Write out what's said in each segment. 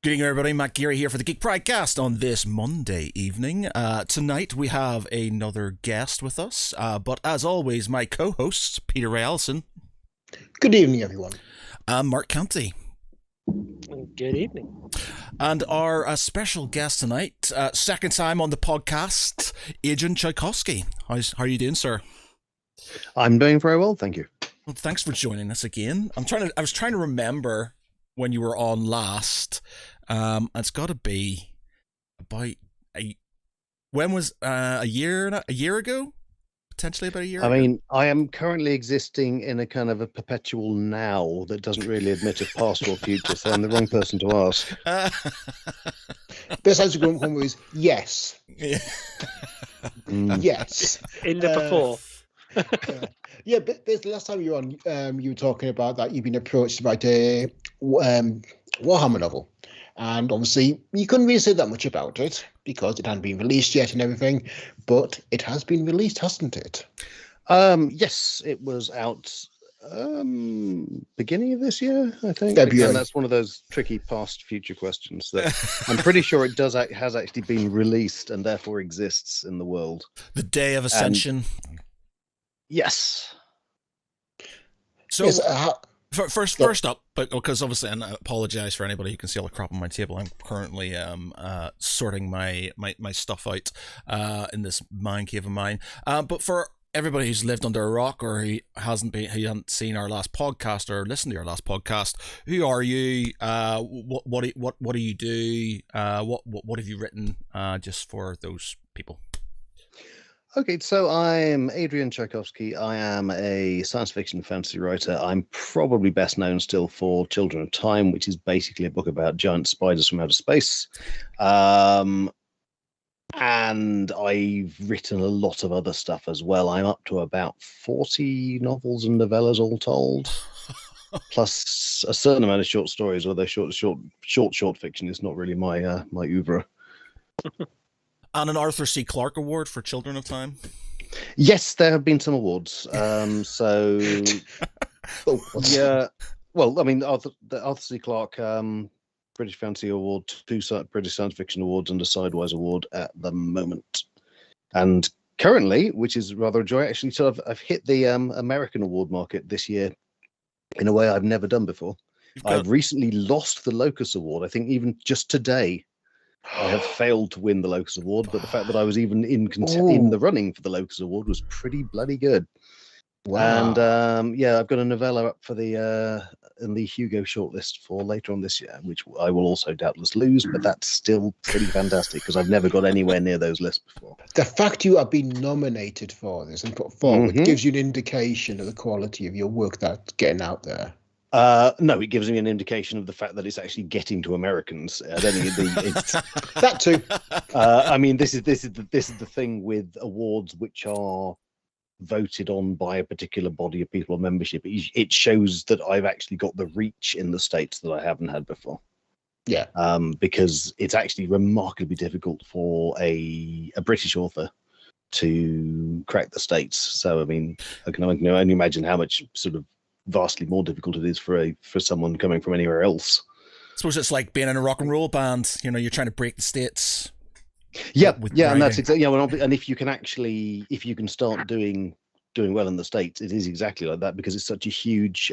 Good evening, everybody. Matt Geary here for the Geek Pridecast on this Monday evening. Tonight we have another guest with us, but as always, my co-hosts, Peter Ray Allison. Good evening, everyone. Mark Canty. Good evening. And our special guest tonight, second time on the podcast, Adrian Tchaikovsky. How are you doing, sir? I'm doing very well, thank you. Well, thanks for joining us again. I was trying to remember when you were on last. It's got to be about a year ago? Potentially about a year ago? I mean, I am currently existing in a kind of a perpetual now that doesn't really admit of past or future, so I'm the wrong person to ask. Best answer going home is yes. Yeah. Yes. In the before. Yeah, but the last time you were on, you were talking about that you've been approached about a Warhammer novel. And obviously, you couldn't really say that much about it because it hadn't been released yet and everything. But it has been released, hasn't it? Yes, it was out beginning of this year, I think. February. And that's one of those tricky past-future questions that I'm pretty sure it has actually been released and therefore exists in the world. The day of Ascension. Yes. So. Yes, First up, but because obviously, and I apologize for anybody who can see all the crap on my table. I'm currently sorting my stuff out in this man cave of mine. But for everybody who's lived under a rock or who hasn't seen our last podcast or listened to our last podcast, who are you? What do you do? What have you written? Just for those people. Okay, so I'm Adrian Tchaikovsky. I am a science fiction fantasy writer. I'm probably best known still for Children of Time, which is basically a book about giant spiders from outer space. And I've written a lot of other stuff as well. I'm up to about 40 novels and novellas all told, plus a certain amount of short stories, although short fiction is not really my oeuvre. And an Arthur C. Clarke Award for Children of Time. Yes, there have been some awards. Yeah. Well, I mean, the Arthur C. Clarke British Fantasy Award, 2 British Science Fiction Awards, and a Sidewise Award at the moment. And currently, which is rather a joy, actually, so I've hit the American award market this year in a way I've never done before. I've recently lost the Locus Award. I think even just today. I have failed to win the Locus Award, but the fact that I was even in the running for the Locus Award was pretty bloody good. Wow. And I've got a novella up for in the Hugo shortlist for later on this year, which I will also doubtless lose, but that's still pretty fantastic because I've never got anywhere near those lists before. The fact you have been nominated for this and put forward gives you an indication of the quality of your work that's getting out there. No, it gives me an indication of the fact that it's actually getting to Americans. I don't think it's that too. I mean, this is the thing with awards which are voted on by a particular body of people or membership. It shows that I've actually got the reach in the States that I haven't had before. Yeah. Because it's actually remarkably difficult for a British author to crack the States. So I mean, I can only imagine how much sort of vastly more difficult it is for someone coming from anywhere else. I suppose it's like being in a rock and roll band. You know, you're trying to break the States. Yeah, and that's exactly. And if you can start doing well in the States, it is exactly like that because it's such a huge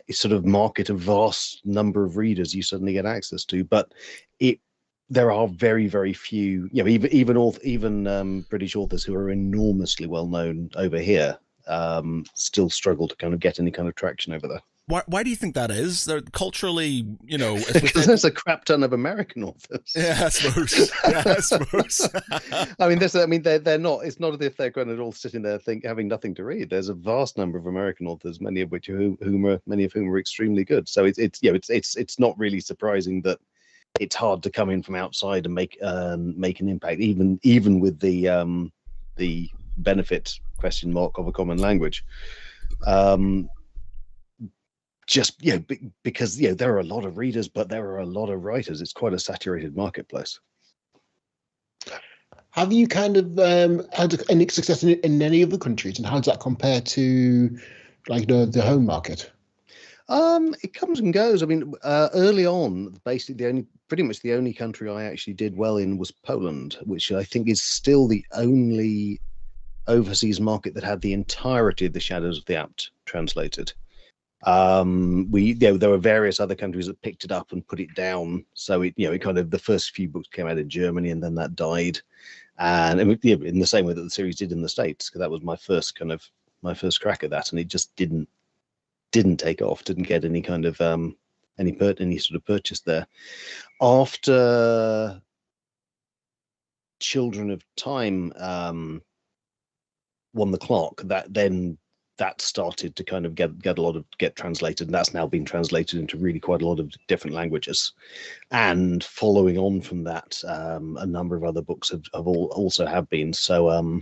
sort of market, a vast number of readers you suddenly get access to. But there are very, very few. You know, even British authors who are enormously well known over here. Still struggle to kind of get any kind of traction over there. Why do you think that is? They're culturally, you know, because there's a crap ton of American authors. Yeah, I suppose. I mean, they're not. It's not as if they're kind of all sitting there having nothing to read. There's a vast number of American authors, many of whom are extremely good. So it's not really surprising that it's hard to come in from outside and make an impact, even with the benefit question mark of a common language. Because there are a lot of readers, but there are a lot of writers. It's quite a saturated marketplace. Have you kind of had any success in any of the countries, and how does that compare to like the home market? It comes and goes. I mean, early on, basically pretty much the only country I actually did well in was Poland, which I think is still the only overseas market that had the entirety of the Shadows of the Apt translated. There were various other countries that picked it up and put it down. So it kind of, the first few books came out in Germany, and then that died. And in the same way that the series did in the States, because that was my first crack at that, and it just didn't take off, didn't get any kind of any sort of purchase there. After Children of Time won the clock, that started to kind of get translated, and that's now been translated into really quite a lot of different languages. And following on from that, a number of other books also have been. So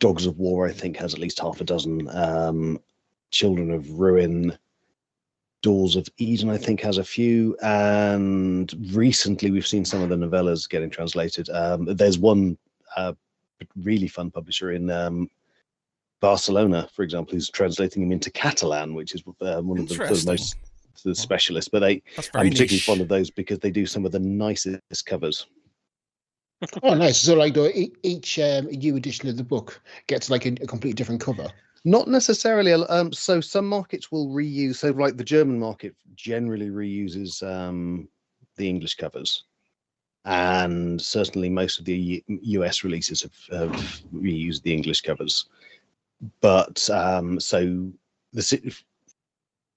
Dogs of War, I think, has at least half a dozen. Children of Ruin, Doors of Eden, I think, has a few. And recently we've seen some of the novellas getting translated. There's one really fun publisher in Barcelona, for example, who's translating them into Catalan, which is one of the most specialists. But I'm particularly fond of those because they do some of the nicest covers. Oh, nice. So, like, each new edition of the book gets like a completely different cover. Not necessarily. So some markets will reuse. So, like the German market generally reuses the English covers, and certainly most of the US releases have reused the English covers. But so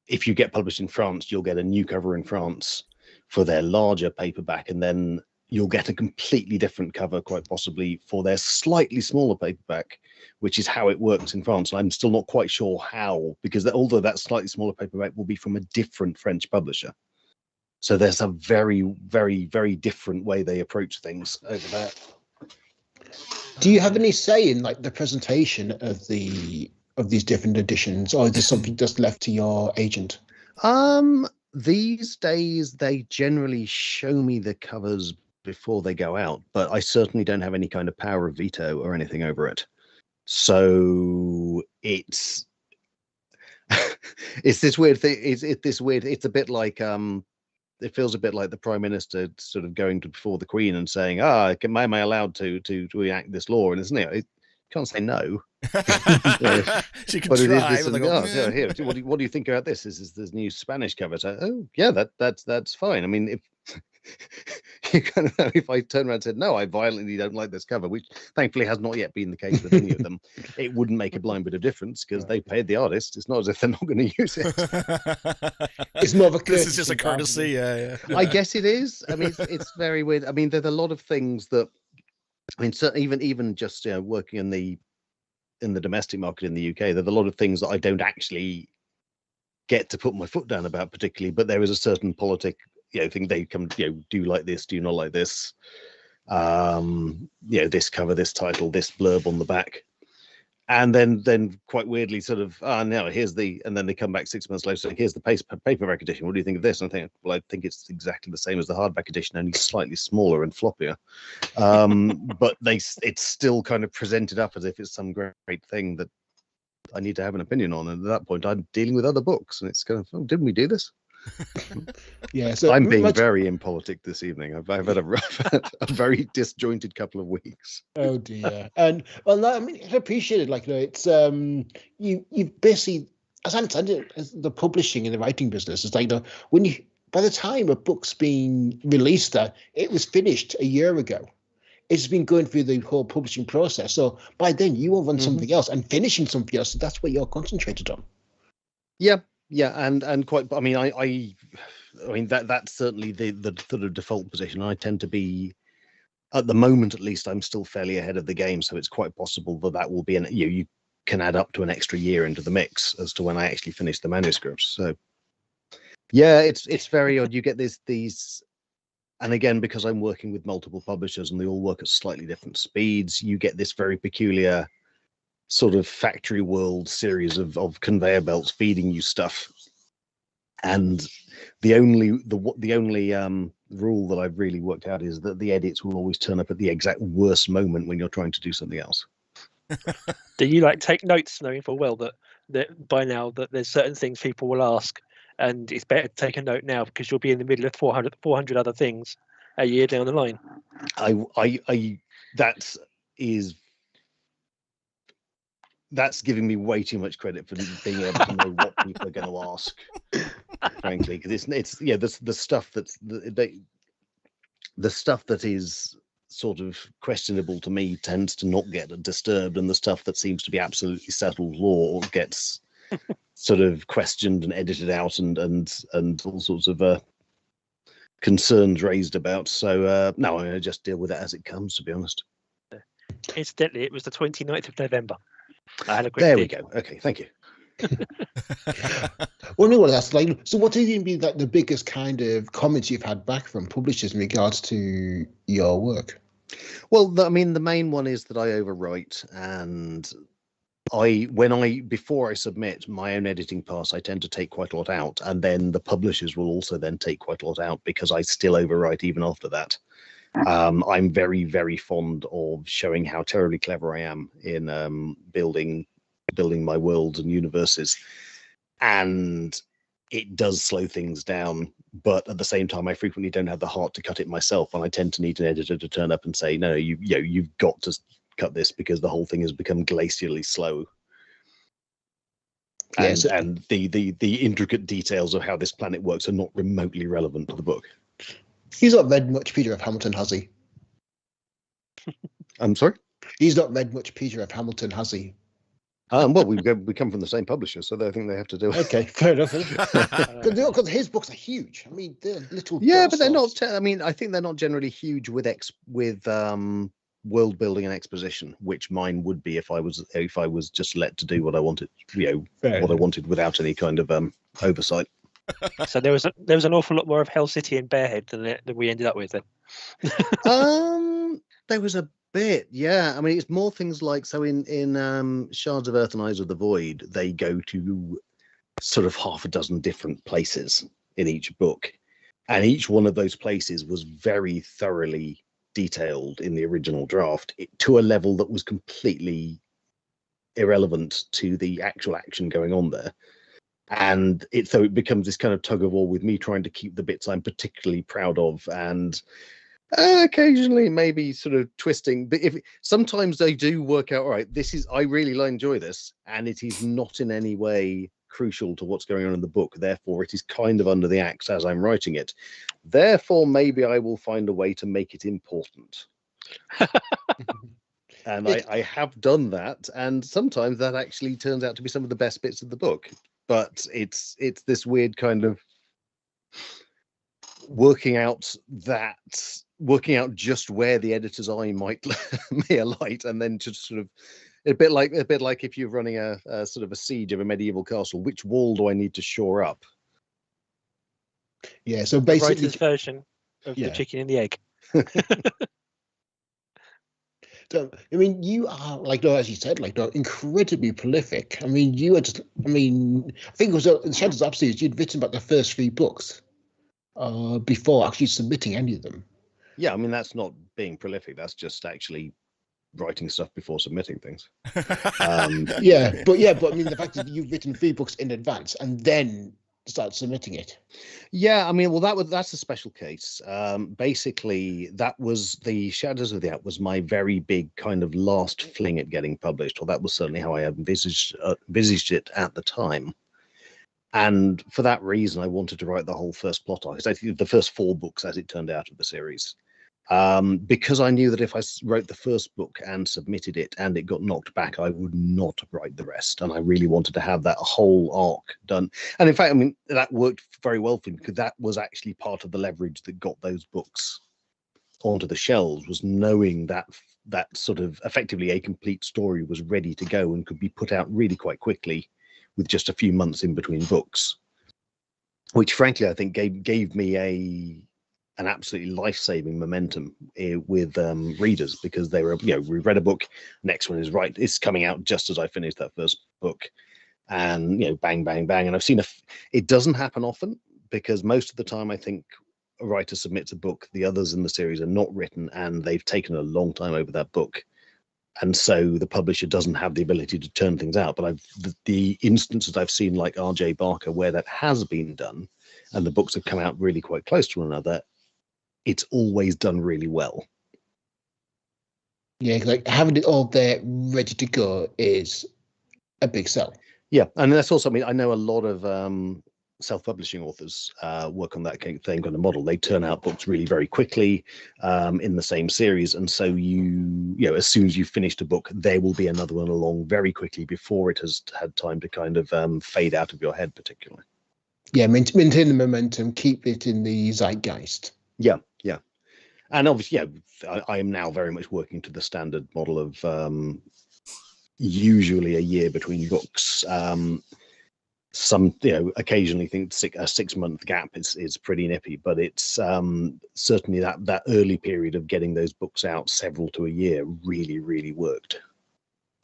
if you get published in France, you'll get a new cover in France for their larger paperback, and then you'll get a completely different cover, quite possibly, for their slightly smaller paperback, which is how it works in France. And I'm still not quite sure how, because although that slightly smaller paperback will be from a different French publisher. So there's a very, very, very different way they approach things over there. Do you have any say in like the presentation of these different editions, or is this something just left to your agent? These days they generally show me the covers before they go out, but I certainly don't have any kind of power of veto or anything over it. So it's this weird thing. It's a bit like it feels a bit like the Prime Minister sort of going before the Queen and saying, am I allowed to enact this law? And isn't it? You can't say no. She can try. Here, what do you think about this? This is this new Spanish cover. So, oh yeah, that's fine. I mean, if you kind of know, if I turn around and said no, I violently don't like this cover, which thankfully has not yet been the case with any of them, it wouldn't make a blind bit of difference because they paid the artist. It's not as if they're not going to use it. It's more of a courtesy. This is just a courtesy. Yeah. I guess it is. I mean, it's very weird. I mean, there's a lot of things that, I mean, certainly even just working in the domestic market in the UK, there's a lot of things that I don't actually get to put my foot down about particularly, but there is a certain politic thing they come, do you like this, do you not like this, this cover, this title, this blurb on the back, and then quite weirdly sort of no, and then they come back 6 months later saying, here's the paperback edition, what do you think of this? And I think, well, I think it's exactly the same as the hardback edition, only slightly smaller and floppier. But it's still kind of presented up as if it's some great thing that I need to have an opinion on, and at that point I'm dealing with other books, and it's kind of, oh, didn't we do this? Yeah, so I'm being very impolitic this evening. I've had a very disjointed couple of weeks. Oh dear. And well, no, I mean, I appreciate it. Like, it's you basically, as I understand it, as the publishing and the writing business, it's like when by the time a book's been released, that it was finished a year ago. It's been going through the whole publishing process. So by then you will run something else and finishing something else. So that's what you're concentrated on. Yeah. Yeah, and quite. I mean, I mean that's certainly the sort of default position. I tend to be, at the moment at least, I'm still fairly ahead of the game, so it's quite possible that will be you can add up to an extra year into the mix as to when I actually finish the manuscripts. So, yeah, it's very odd. You get these, and again, because I'm working with multiple publishers and they all work at slightly different speeds, you get this very peculiar sort of factory world series of conveyor belts feeding you stuff, and the only rule that I've really worked out is that the edits will always turn up at the exact worst moment when you're trying to do something else. Do you take notes knowing full well that that by now that there's certain things people will ask, and it's better to take a note now because you'll be in the middle of 400 other things a year down the line. That's giving me way too much credit for being able to know what people are going to ask, frankly, because it's the stuff that's the stuff that is sort of questionable to me tends to not get disturbed, and the stuff that seems to be absolutely settled law gets sort of questioned and edited out, and all sorts of concerns raised about. So no, I'm going to just deal with it as it comes, to be honest. Incidentally, it was the 29th of November. I had a quick There we dig. go. Okay, thank you. Well, no, that's like. So, what has been like the biggest kind of comments you've had back from publishers in regards to your work? Well, I mean, the main one is that I overwrite, and before I submit my own editing pass, I tend to take quite a lot out, and then the publishers will also then take quite a lot out because I still overwrite even after that. I'm very, very fond of showing how terribly clever I am in building my worlds and universes, and it does slow things down. But at the same time, I frequently don't have the heart to cut it myself, and I tend to need an editor to turn up and say, "No, you've got to cut this because the whole thing has become glacially slow." Yes. And the intricate details of how this planet works are not remotely relevant to the book. He's not read much Peter F. Hamilton, has he? I'm sorry? He's not read much Peter F. Hamilton, has he? Well, we come from the same publisher, so I think they have to do it. Okay, fair enough. Because his books are huge. I mean, they're little. Yeah, but they're not. I mean, I think they're not generally huge with world building and exposition, which mine would be if I was just let to do what I wanted, I wanted without any kind of oversight. So there was an awful lot more of Hell City and Bearhead than we ended up with then. There was a bit, yeah. I mean, it's more things like, so in Shards of Earth and Eyes of the Void, they go to sort of half a dozen different places in each book, and each one of those places was very thoroughly detailed in the original draft, to a level that was completely irrelevant to the actual action going on there. And so it becomes this kind of tug of war with me trying to keep the bits I'm particularly proud of, and occasionally maybe sort of twisting. But sometimes they do work out, all right, I really enjoy this, and it is not in any way crucial to what's going on in the book. Therefore, it is kind of under the axe as I'm writing it. Therefore, maybe I will find a way to make it important. And I have done that, and sometimes that actually turns out to be some of the best bits of the book. But it's this weird kind of working out just where the editor's eye might may alight, and then just sort of a bit like if you're running a sort of a siege of a medieval castle, which wall do I need to shore up? Yeah, so The basically, writer's version of the chicken and the egg. So, I mean, you are, like, as you said, like, incredibly prolific. I mean, you are just, I think it was in Shadows of Absolute, you'd written about the first 3 books before actually submitting any of them. Yeah, I mean, that's not being prolific. That's just actually writing stuff before submitting things. But I mean, the fact that you've written 3 books in advance and then start submitting it. Yeah, I mean, well, that's a special case. Basically, that was the Shadows of the App was my very big kind of last fling at getting published, or that was certainly how I envisaged it at the time. And for that reason, I wanted to write the whole first plot arc, the first 4 books, as it turned out, of the series. Because I knew that if I wrote the first book and submitted it and it got knocked back, I would not write the rest. And I really wanted to have that whole arc done. And in fact, I mean, that worked very well for me, because that was actually part of the leverage that got those books onto the shelves, was knowing that sort of effectively a complete story was ready to go and could be put out really quite quickly with just a few months in between books, which frankly, I think gave me an absolutely life-saving momentum with readers, because they were, we read a book, next one it's coming out just as I finished that first book, and bang, bang, bang. And I've seen it doesn't happen often, because most of the time I think a writer submits a book, the others in the series are not written, and they've taken a long time over that book. and so the publisher doesn't have the ability to turn things out. But the instances I've seen, like R.J. Barker, where that has been done, and the books have come out really quite close to one another, it's always done really well. Yeah, like having it all there ready to go is a big sell. Yeah, and that's also, I mean, I know a lot of self-publishing authors work on that kind of model. They turn out books really very quickly in the same series, and so you know, as soon as you've finished a book, there will be another one along very quickly before it has had time to kind of fade out of your head, particularly. Yeah, maintain the momentum, keep it in the zeitgeist. Yeah, yeah. And obviously, yeah, I am now very much working to the standard model of usually a year between books. Some, you know, occasionally think a 6-month gap is pretty nippy, but it's certainly that early period of getting those books out, several to a year, really worked.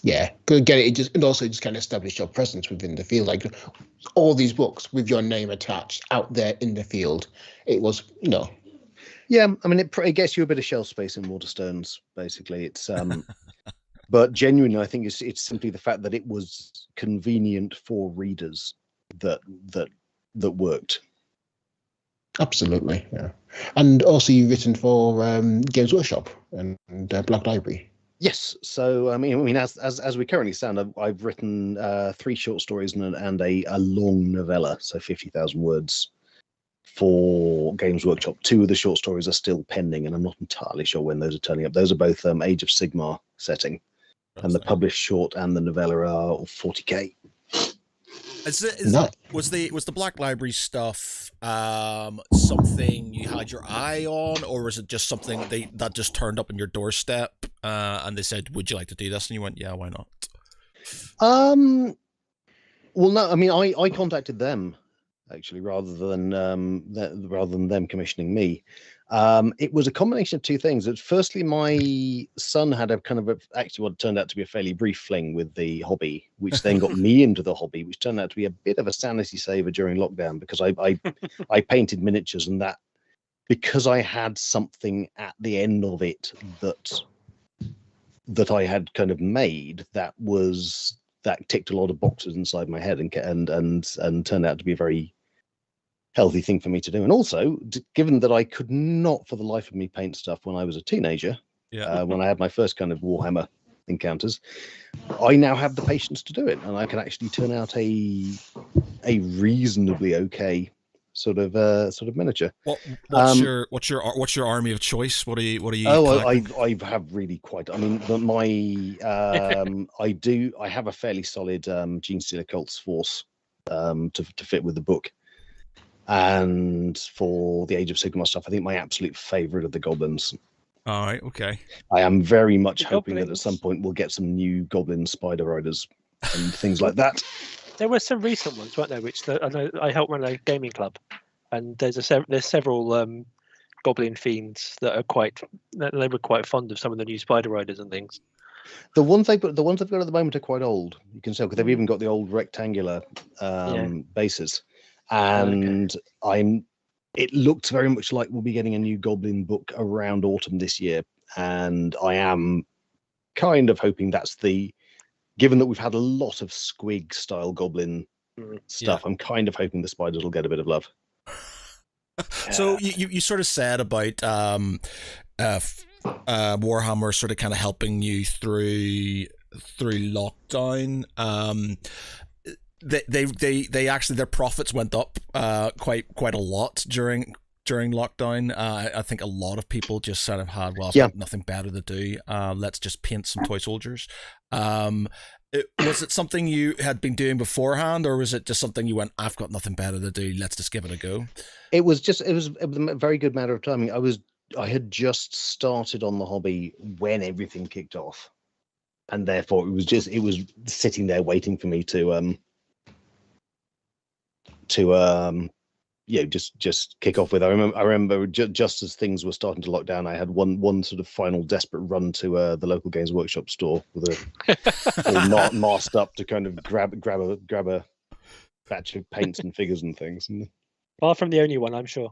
Yeah, good. Get it. And also just kind of establish your presence within the field. Like all these books with your name attached out there in the field. It was, you know. Yeah, I mean, it gets you a bit of shelf space in Waterstones, basically. It's but genuinely, I think it's simply the fact that it was convenient for readers that worked. Absolutely, yeah. And also, you've written for Games Workshop and Black Library. Yes. So I mean, as we currently stand, I've written 3 short stories and a long novella, so 50,000 words, for Games Workshop. 2 of the short stories are still pending, and I'm not entirely sure when those are turning up. Those are both Age of Sigmar setting, and the published short and the novella are 40k. Was the Black Library stuff something you had your eye on, or was it just something that just turned up on your doorstep and they said, "Would you like to do this?" and you went, "Yeah, why not?" Well, no, I mean, I contacted them actually, rather than them commissioning me. It was a combination of 2 things. Firstly, my son had a kind of actually what turned out to be a fairly brief fling with the hobby, which then got me into the hobby, which turned out to be a bit of a sanity saver during lockdown, because I painted miniatures, and that, because I had something at the end of it that I had kind of made that ticked a lot of boxes inside my head, and turned out to be a very healthy thing for me to do. And also, given that I could not for the life of me paint stuff when I was a teenager, when I had my first kind of Warhammer encounters, I now have the patience to do it, and I can actually turn out a reasonably okay sort of miniature. What's your army of choice? What are you? Oh, I have really quite. I mean, my I have a fairly solid Gene Stealer Cults force to fit with the book. And for the Age of Sigmar stuff, I think my absolute favorite are the goblins. All right, okay. I am very much hoping that at some point we'll get some new goblin spider riders and things like that. There were some recent ones, weren't there? Which I know I helped run a gaming club, and there's several goblin fiends that they were quite fond of some of the new spider riders and things. The ones they've got at the moment are quite old. You can tell, because they've even got the old rectangular bases. And it looks very much like we'll be getting a new Goblin book around autumn this year, and I am kind of hoping that's given that we've had a lot of Squig style Goblin stuff, I'm kind of hoping the spiders will get a bit of love. So you sort of said about Warhammer sort of kind of helping you through lockdown. They actually, their profits went up quite a lot during lockdown. I think a lot of people just sort of had, well, I've got nothing better to do. Let's just paint some toy soldiers. Was it something you had been doing beforehand, or was it just something you went, I've got nothing better to do, let's just give it a go? It was a very good matter of timing. I had just started on the hobby when everything kicked off, and therefore it was sitting there waiting for me to just kick off with. I remember just as things were starting to lock down, I had one sort of final desperate run to the local Games Workshop store with all masked up to kind of grab a batch of paints and figures and things. Far from the only one, I'm sure.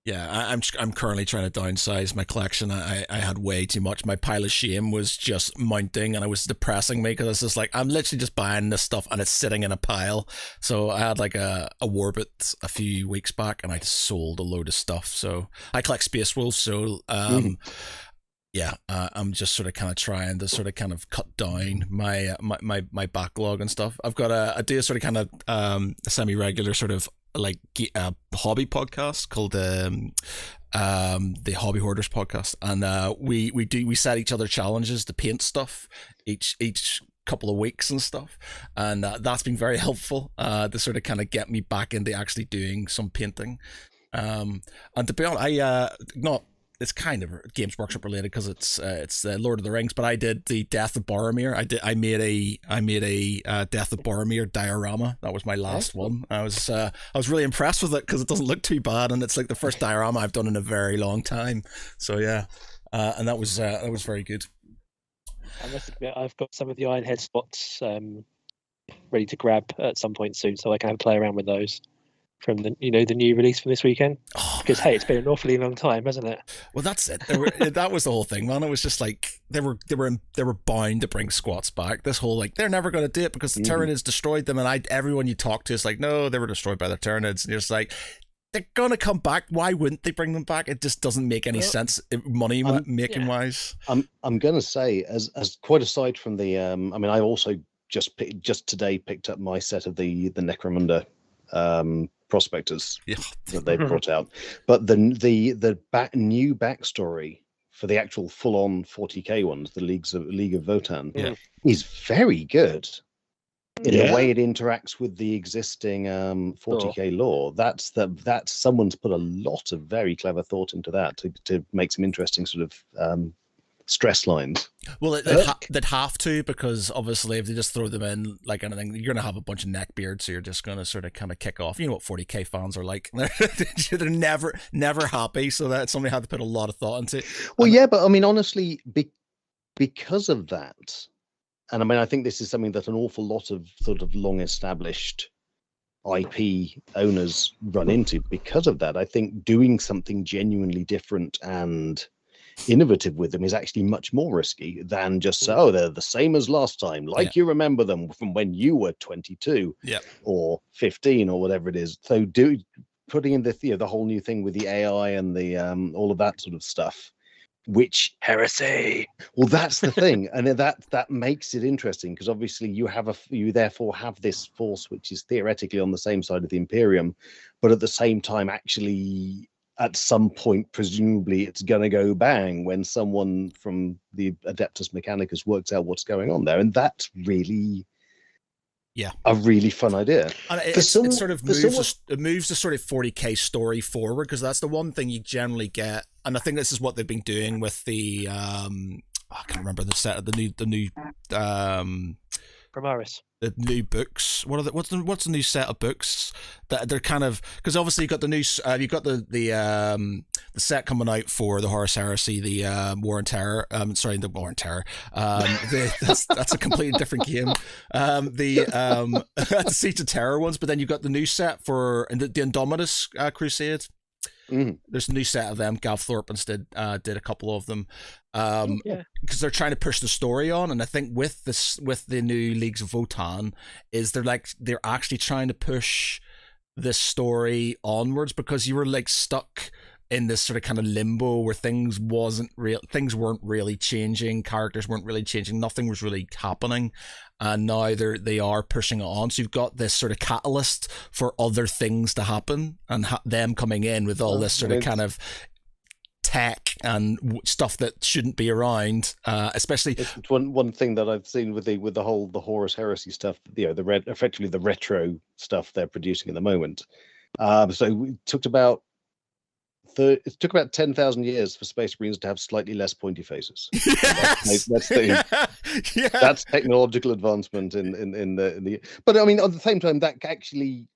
Yeah, I'm currently trying to downsize my collection. I had way too much. My pile of shame was just mounting, and it was depressing me because it's just like I'm literally just buying this stuff and it's sitting in a pile. So I had like a Warbit a few weeks back, and I just sold a load of stuff. So I collect Space Wolves, so yeah, I'm just sort of kind of trying to sort of kind of cut down my backlog and stuff. I've got I do a sort of kind of a semi-regular sort of like hobby podcast called the Hobby Hoarders podcast, and we set each other challenges to paint stuff each couple of weeks and stuff, and that's been very helpful to sort of kind of get me back into actually doing some painting. And to be honest, it's kind of Games Workshop related because it's Lord of the Rings, but I did the Death of Boromir. I made a Death of Boromir diorama. That was my last one. I was really impressed with it because it doesn't look too bad, and it's like the first diorama I've done in a very long time. So yeah, and that was very good. I must admit, I've got some of the Iron Head spots ready to grab at some point soon, so I can have a play around with those from the new release from this weekend. Because hey, it's been an awfully long time, hasn't it? Well, that's it. That was the whole thing, man. It was just like they were bound to bring squats back. This whole like they're never going to do it because the Tyranids destroyed them, and everyone you talk to is like, no, they were destroyed by the Tyranids, and you're just like, they're gonna come back. Why wouldn't they bring them back? It just doesn't make any sense money making wise. I'm gonna say as quite aside from the I mean, I also just today picked up my set of the Necromunda prospectors that they brought out, but the new backstory for the actual full-on 40k ones, the League of Votan, is very good in the way it interacts with the existing 40k lore. That's someone's put a lot of very clever thought into that to make some interesting sort of stress lines. Well, they'd have to, because obviously if they just throw them in like anything, you're going to have a bunch of neckbeards, so you're just going to sort of kind of kick off. You know what 40k fans are like. They're never happy, so that somebody had to put a lot of thought into it. Well, yeah, but I mean, honestly, because of that, and I mean, I think this is something that an awful lot of sort of long-established IP owners run into. Because of that, I think doing something genuinely different and innovative with them is actually much more risky than just they're the same as last time, like you remember them from when you were 22 or 15 or whatever it is. So putting in the whole new thing with the AI and the all of that sort of stuff, which heresy. Well, that's the thing, and that makes it interesting, because obviously you therefore have this force which is theoretically on the same side of the Imperium, but at the same time actually at some point presumably it's going to go bang when someone from the Adeptus Mechanicus works out what's going on there, and that's really a really fun idea. And it sort of moves the sort of 40k story forward, because that's the one thing you generally get, and I think this is what they've been doing with the I can't remember the set of the new Primaris. The new books. What's the new set of books that they're kind of, because obviously you got the new the set coming out for the Horus Heresy, the War and Terror. The War and Terror. That's a completely different game. The Siege of Terror ones, but then you got the new set for the Indomitus Crusade. There's a new set of them. Gav Thorpins did a couple of them, because they're trying to push the story on. And I think with the new Leagues of Votan, is they're actually trying to push this story onwards, because you were like stuck in this sort of kind of limbo where things weren't really changing, characters weren't really changing, nothing was really happening, and now they are pushing it on. So you've got this sort of catalyst for other things to happen, and them coming in with all this sort of kind of tech and stuff that shouldn't be around, especially it's one thing that I've seen with the whole Horus Heresy stuff, effectively the retro stuff they're producing at the moment. So it took about 10,000 years for Space Marines to have slightly less pointy faces. Yes! That's technological advancement in the. But I mean, at the same time, that actually,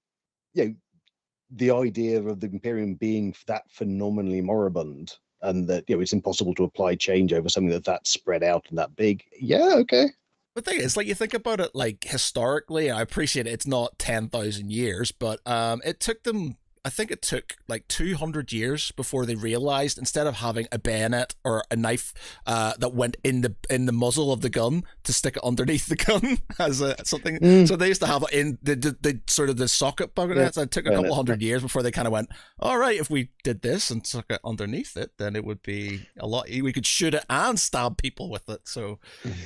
the idea of the Imperium being that phenomenally moribund, and that it's impossible to apply change over something that's spread out and that big. Yeah, okay. The thing is, like, you think about it, like, historically, I appreciate it's not 10,000 years, but it took them I think it took like 200 years before they realized instead of having a bayonet or a knife that went in the muzzle of the gun to stick it underneath the gun as something. So they used to have it in the sort of the socket bayonets. It took a couple hundred years before they kind of went, all right, if we did this and stuck it underneath it, then it would be a lot. We could shoot it and stab people with it. So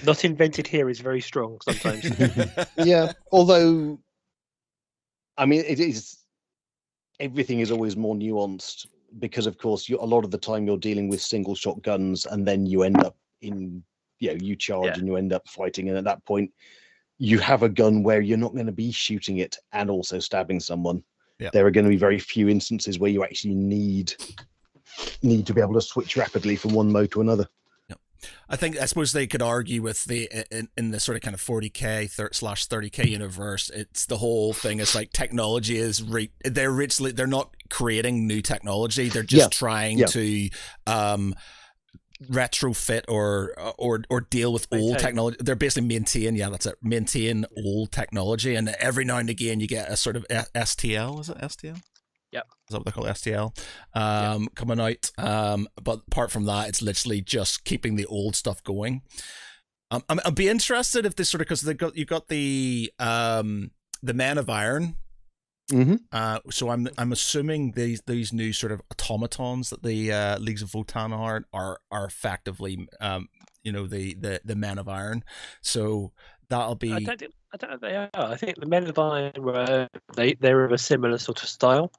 not invented here is very strong sometimes. Yeah, although, I mean, it is. Everything is always more nuanced because, of course, a lot of the time you're dealing with single shot guns, and then you end up you charge and you end up fighting, and at that point, you have a gun where you're not going to be shooting it and also stabbing someone. Yeah. There are going to be very few instances where you actually need to be able to switch rapidly from one mode to another. I suppose they could argue with the in the sort of kind of 40k / 30k universe, it's the whole thing is like technology is they're not creating new technology, they're just trying to retrofit or deal with old technology. They're basically maintain old technology, and every now and again you get a sort of STL. Is it STL? Yep. Is that what they call STL? Coming out. But apart from that, it's literally just keeping the old stuff going. I'd be interested if this sort of, because you got the Men of Iron. Mm-hmm. So I'm assuming these new sort of automatons that the Leagues of Votan are effectively the Men of Iron. So that'll be. I don't know if they are. I think the Men of Iron they're of a similar sort of style.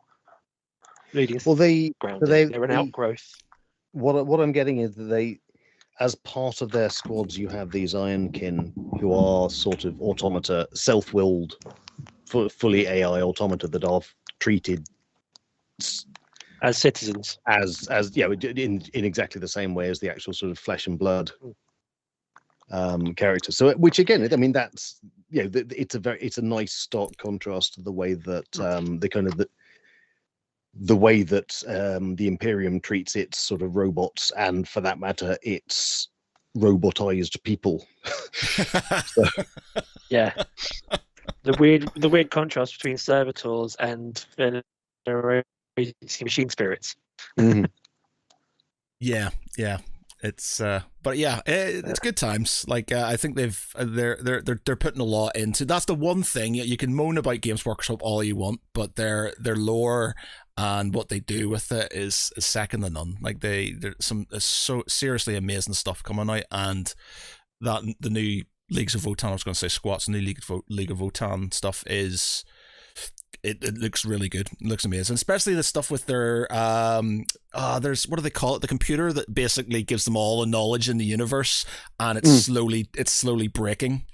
Well, they're an outgrowth. What I'm getting is that they, as part of their squads, you have these Ironkin who are sort of automata, self-willed, fully AI automata that are treated as citizens, as in exactly the same way as the actual sort of flesh and blood characters. So, which again, I mean, that's it's a nice stark contrast to the way that the way that the Imperium treats its sort of robots, and for that matter, its robotized people. Yeah, the weird contrast between servitors and machine spirits. Mm-hmm. Yeah. It's but yeah, it's good times. Like I think they're putting a lot into. That's the one thing you can moan about Games Workshop all you want, but their lore and what they do with it is second to none. Like there's some so seriously amazing stuff coming out, and that the new Leagues of Votan, I was going to say squats, the new League of Votan stuff is. It looks really good. It looks amazing, especially the stuff with their there's, what do they call it? The computer that basically gives them all the knowledge in the universe, and it's slowly breaking.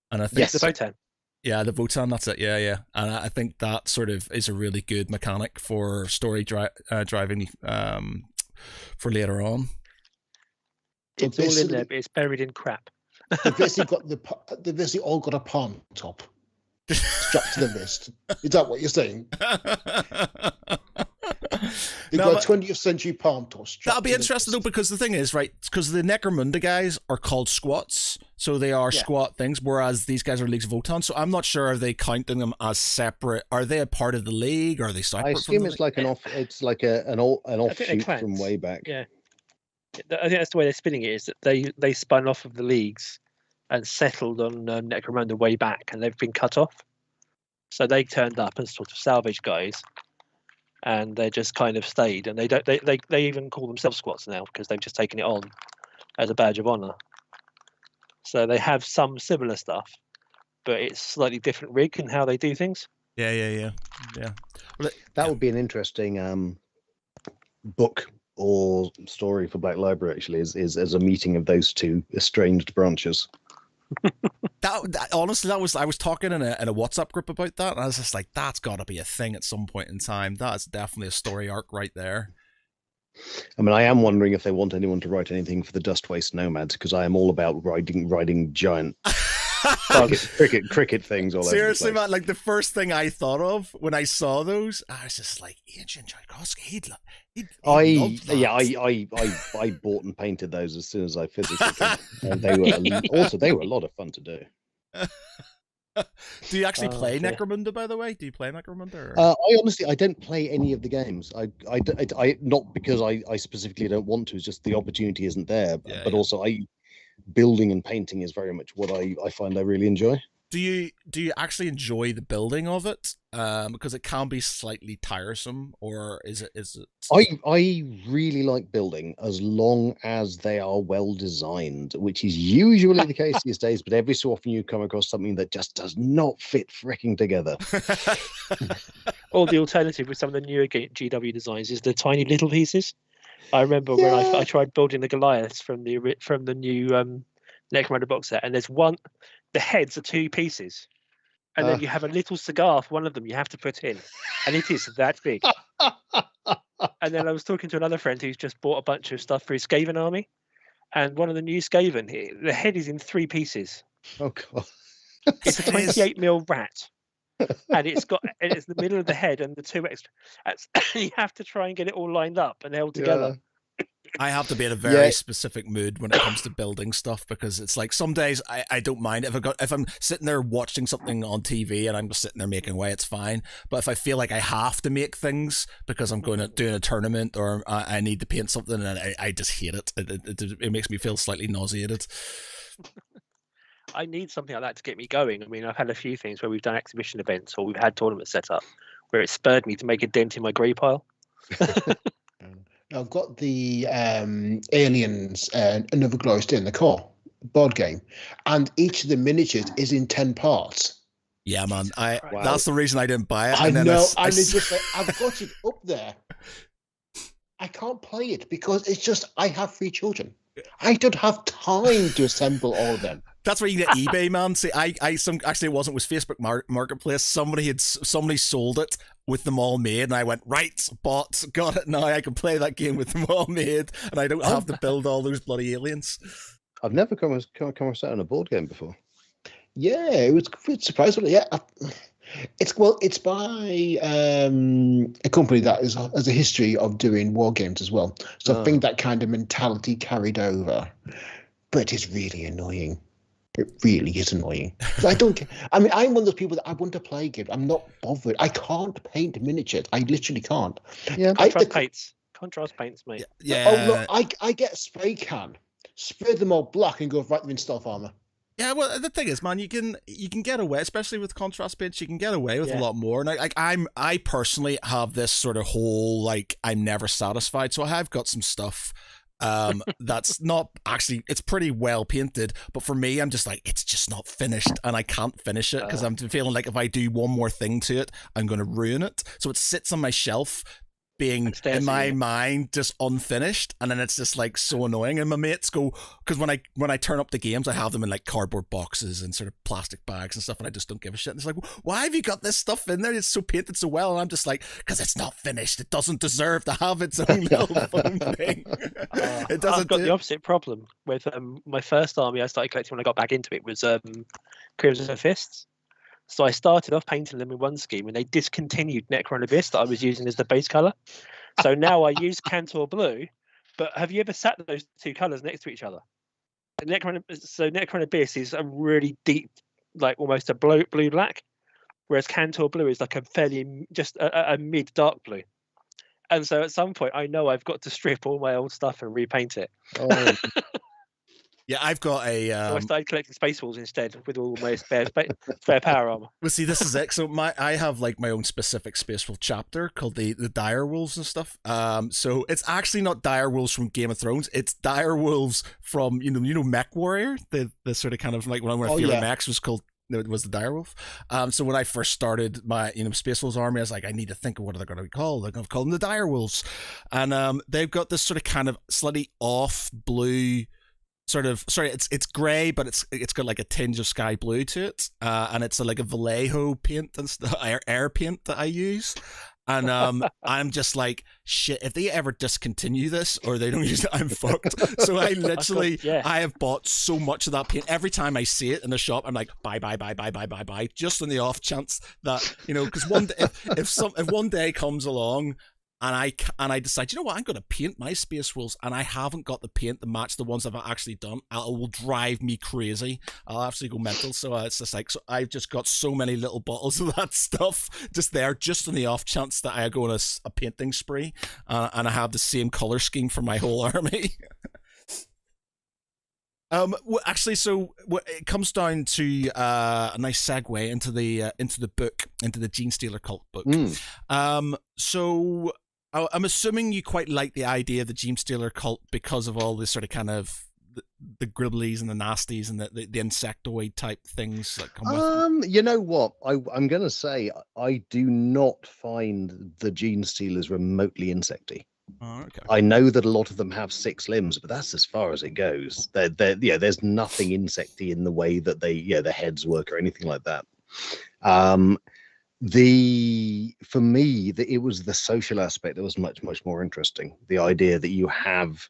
And I think the Votan. Yeah, the Votan. That's it. Yeah. And I think that sort of is a really good mechanic for story driving for later on. It's all in there, but it's buried in crap. They've basically all got a palm top strapped to the wrist. Is that what you're saying? They've got a 20th century palm top. That'll be interesting though, because the thing is, right, because the Necromunda guys are called squats, so they are squat things, whereas these guys are Leagues of Votan. So I'm not sure, are they counting them as separate? Are they a part of the league? Are they separate? I assume it's like an offshoot from way back. Yeah, I think that's the way they're spinning it. Is that they spun off of the leagues and settled on Necromunda way back, and they've been cut off. So they turned up as sort of salvage guys, and they just kind of stayed. And they even call themselves squats now because they've just taken it on as a badge of honor. So they have some similar stuff, but it's slightly different rig in how they do things. Yeah. Well, that would be an interesting book or story for Black Library. Actually, is as a meeting of those two estranged branches. Honestly, I was talking in a WhatsApp group about that, and I was just like, that's got to be a thing at some point in time. That's definitely a story arc right there. I mean, I am wondering if they want anyone to write anything for the Dust Waste Nomads, because I am all about riding giant cricket things all over. Seriously, man, like the first thing I thought of when I saw those, I was just like, Adrian Tchaikovsky, he'd love that. I bought and painted those as soon as I physically could, and they were a lot of fun to do. Do you actually play dear. Necromunda, by the way? Do you play Necromunda? Or? I don't play any of the games. I not because I specifically don't want to. It's just the opportunity isn't there. Yeah, But yeah. also, building and painting is very much what I find I really enjoy. Do you actually enjoy the building of it? Because it can be slightly tiresome, or is it? I really like building as long as they are well designed, which is usually the case these days. But every so often you come across something that just does not fit fricking together. Or the alternative with some of the newer GW designs is the tiny little pieces. I remember when I tried building the Goliaths from the new Necromunda box set, and there's one. The heads are 2 pieces, and then you have a little cigar for one of them you have to put in, and it is that big. And then I was talking to another friend who's just bought a bunch of stuff for his Skaven army, and one of the new Skaven, the head is in 3 pieces. Oh god! It's a 28mm rat, and it's the middle of the head and the 2 extra. You have to try and get it all lined up and held together. I have to be in a very specific mood when it comes to building stuff, because it's like some days I don't mind if I'm sitting there watching something on TV and I'm just sitting there making away, it's fine. But if I feel like I have to make things because I'm going to do a tournament or I need to paint something, and I just hate it. It makes me feel slightly nauseated. I need something like that to get me going. I mean, I've had a few things where we've done exhibition events or we've had tournaments set up where it spurred me to make a dent in my grey pile. I've got the Aliens Another Glorious Day in the Core board game, and each of the miniatures is in 10 parts. Yeah, man. That's the reason I didn't buy it. I know. I've got it up there. I can't play it because it's just I have 3 children. I don't have time to assemble all of them. That's where you get eBay, man. See, actually it wasn't. It was Facebook Marketplace. Somebody sold it with them all made, and I went, right, bought, got it. Now I can play that game with them all made, and I don't have to build all those bloody aliens. I've never come across that on a board game before. Yeah, it was quite surprising. Yeah, it's by a company that has a history of doing war games as well. So I think that kind of mentality carried over, but it's really annoying. It really is annoying. I'm one of those people that I want to play games. I'm not bothered. I can't paint miniatures. I literally can't. Yeah, contrast paints, mate. Yeah. Oh look, I get a spray can, spray them all black, and go right in stealth armor. Yeah, well, the thing is, man, you can get away, especially with contrast paints. You can get away with a lot more. And I personally have this sort of whole I'm never satisfied. So I have got some stuff. That's not actually, it's pretty well painted, but for me, I'm just it's just not finished, and I can't finish it because I'm feeling like if I do one more thing to it, I'm going to ruin it. So it sits on my shelf, being in my mind just unfinished, and then it's just so annoying. And my mates go, because when I turn up the games, I have them in cardboard boxes and sort of plastic bags and stuff, and I just don't give a shit. And it's like, why have you got this stuff in there? It's so painted so well, and I'm just because it's not finished. It doesn't deserve to have its own little fun thing. It doesn't. I've got the opposite problem with my first army. I started collecting when I got back into it was Crimson Fists. So I started off painting them in one scheme, and they discontinued Necron Abyss that I was using as the base color. So now I use Cantor Blue. But have you ever sat those 2 colors next to each other? Necron Abyss is a really deep, almost a blue black, whereas Cantor Blue is a fairly just a mid dark blue. And so at some point, I know I've got to strip all my old stuff and repaint it. Oh. Yeah, I've got a. So I started collecting Space Wolves instead with all my spare power armor. Well, see, this is it. So I have my own specific Space Wolf chapter called the Dire Wolves and stuff. So it's actually not Dire Wolves from Game of Thrones. It's Dire Wolves from Mech Warrior. The sort of kind of one of my favorite mechs was called. It was the Dire Wolf. So when I first started my Space Wolves army, I was like, I need to think of what they're going to be called. They're going to call them the Dire Wolves, and they've got this sort of kind of slightly off blue. It's grey, but it's got a tinge of sky blue to it, and it's a Vallejo paint and air paint that I use, and I'm just shit. If they ever discontinue this or they don't use it, I'm fucked. So I literally, I have bought so much of that paint. Every time I see it in the shop, I'm like, buy, just on the off chance that because one day, if one day comes along I decide, you know what, I'm going to paint my Space Wolves, and I haven't got the paint to match the ones I've actually done. It will drive me crazy. I'll absolutely go mental. So it's just like, so I've just got so many little bottles of that stuff just there, just on the off chance that I go on a painting spree, and I have the same color scheme for my whole army. Actually, so it comes down to a nice segue into the book, into the Gene Stealer Cult book. So I'm assuming you quite like the idea of the Gene Stealer Cult because of all this sort of kind of the gribblies and the nasties and the insectoid type things that come with them. You know what? I'm going to say I do not find the Gene Stealers remotely insecty. Oh, okay. I know that a lot of them have 6 limbs, but that's as far as it goes. There's nothing insecty in the way that the heads work or anything like that. For me, it was the social aspect that was much more interesting. The idea that you have,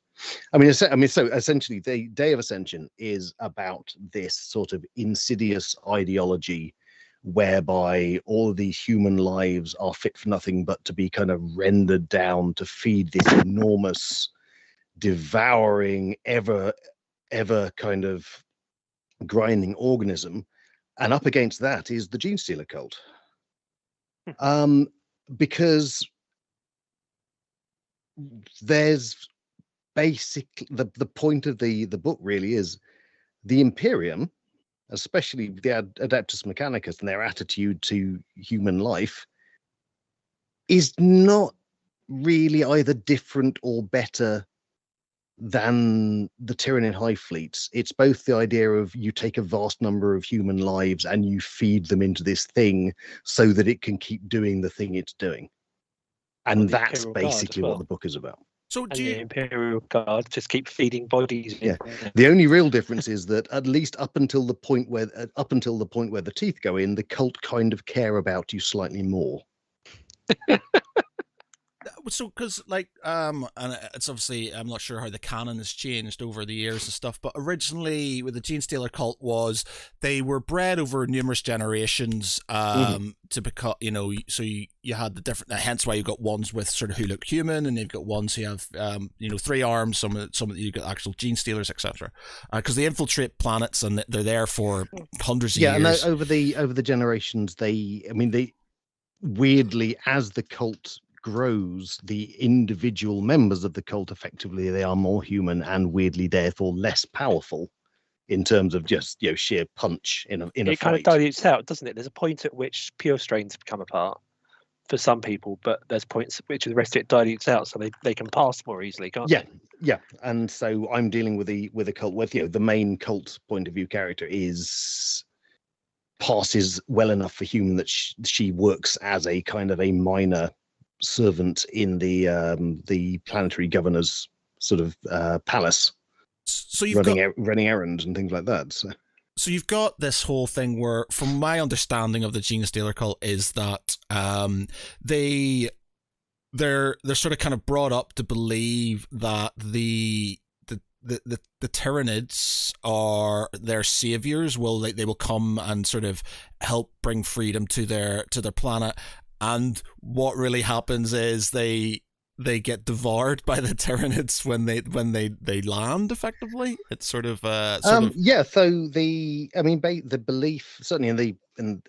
so essentially, the Day of Ascension is about this sort of insidious ideology whereby all of these human lives are fit for nothing but to be kind of rendered down to feed this enormous, devouring, ever kind of grinding organism. And up against that is the Gene Stealer Cult. Because there's basically the point of the book really is the Imperium, especially the Adeptus Mechanicus and their attitude to human life, is not really either different or better than the Tyranid Hive fleets. It's both the idea of you take a vast number of human lives and you feed them into this thing so that it can keep doing the thing it's doing. And that's basically what the book is about. So the Imperial Guard just keep feeding bodies. Yeah. The only real difference is that at least up until the point where the teeth go in, the cult kind of care about you slightly more. So, because and it's obviously, I'm not sure how the canon has changed over the years and stuff, but originally with the Gene Stealer Cult they were bred over numerous generations to become, so you had the different, hence why you've got ones with sort of who look human, and you've got ones who have 3 arms, some of you got actual Gene Stealers, etc. Because they infiltrate planets and they're there for hundreds of years. Yeah, and over the generations, they weirdly, as the cult grows, the individual members of the cult, effectively they are more human and weirdly therefore less powerful in terms of just sheer punch in a fight. It kind of dilutes out, doesn't it? There's a point at which pure strains become apart for some people, but there's points at which the rest of it dilutes out, so they can pass more easily, can't they? Yeah. And so I'm dealing with the cult with the main cult point of view character passes well enough for human that she works as a kind of a minor servant in the planetary governor's sort of palace, so you've running errands and things like that. So you've got this whole thing where, from my understanding of the Gene Stealer Cult, is that they're sort of kind of brought up to believe that the Tyranids are their saviors. They will come and sort of help bring freedom to their planet. And what really happens is they get devoured by the Tyranids when they land. Effectively, it's sort of yeah. So the belief, certainly in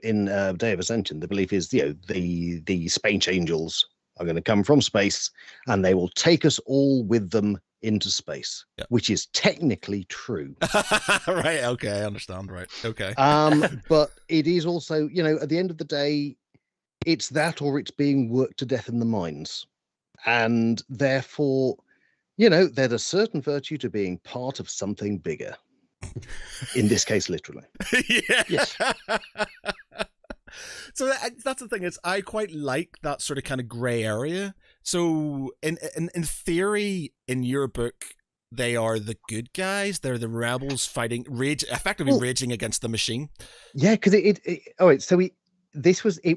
Day of Ascension, the belief is the space angels are going to come from space and they will take us all with them into space, which is technically true. Right. Okay. I understand. Right. Okay. But it is also, at the end of the day, it's that or it's being worked to death in the mines. And therefore, there's a certain virtue to being part of something bigger. In this case, literally. Yes. So that's the thing, is I quite like that sort of kind of gray area. So in theory, in your book, they are the good guys. They're the rebels fighting, raging against the machine. Yeah, because it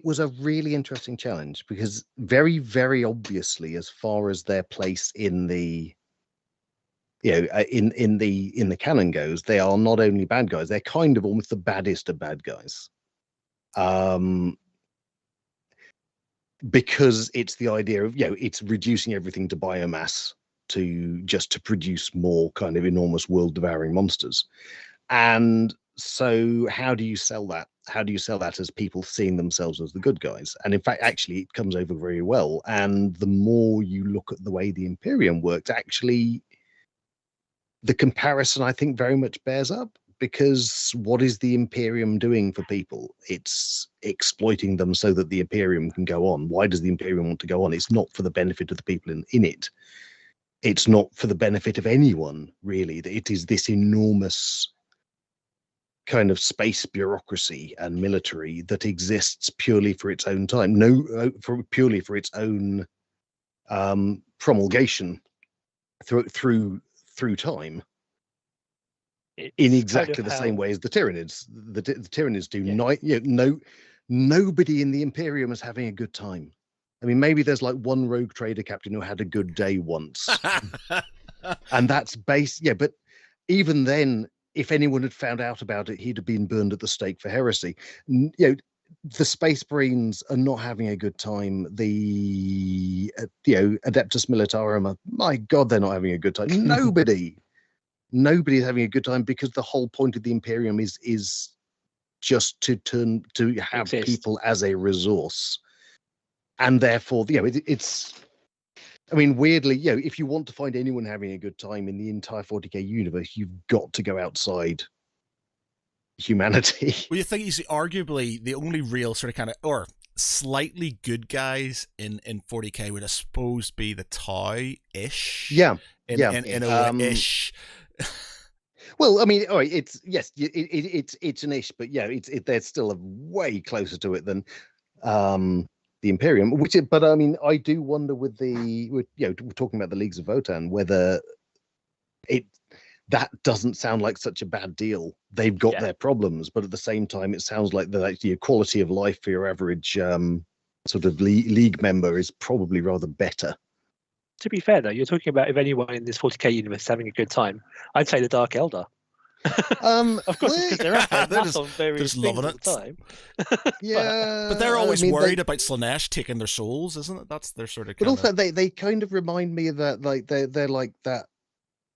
was a really interesting challenge, because very, very obviously, as far as their place in the in the canon goes, they are not only bad guys, they're kind of almost the baddest of bad guys. because it's the idea of, it's reducing everything to biomass to produce more kind of enormous world devouring monsters. And so how do you sell that? How do you sell that as people seeing themselves as the good guys? And in fact, actually, it comes over very well. And the more you look at the way the Imperium worked, actually, the comparison, I think, very much bears up, because what is the Imperium doing for people? It's exploiting them so that the Imperium can go on. Why does the Imperium want to go on? It's not for the benefit of the people in it. It's not for the benefit of anyone, really. It is this enormous kind of space bureaucracy and military that exists purely for its own time, purely for its own promulgation through time. In exactly the same way as the Tyranids. The Tyranids do. Yeah. Nobody in the Imperium is having a good time. I mean, maybe there's like one rogue trader captain who had a good day once, and that's but even then, if anyone had found out about it, he'd have been burned at the stake for heresy. The Space Marines are not having a good time. The Adeptus Militarum, my God, they're not having a good time. Nobody's having a good time, because the whole point of the Imperium is just to have people as a resource, and therefore, it's. I mean, weirdly, if you want to find anyone having a good time in the entire 40k universe, you've got to go outside humanity. Well, you think he's arguably the only real sort of kind of, or slightly good guys in 40k would I suppose be the Tau-ish. Yeah. In a way-ish. Well, I mean, all right, it's an ish, but they're still way closer to it than the Imperium, but I mean, I do wonder we're talking about the Leagues of Votan, whether that doesn't sound like such a bad deal. They've got their problems, but at the same time, it sounds like the quality of life for your average sort of league member is probably rather better. To be fair, though, you're talking about if anyone in this 40k universe is having a good time, I'd say the Dark Elder. Of course, because they're out there on various things all the time. Yeah, but they're always worried about Slaanesh taking their souls, isn't it? That's their sort of. But also, they kind of remind me of that, like they're like that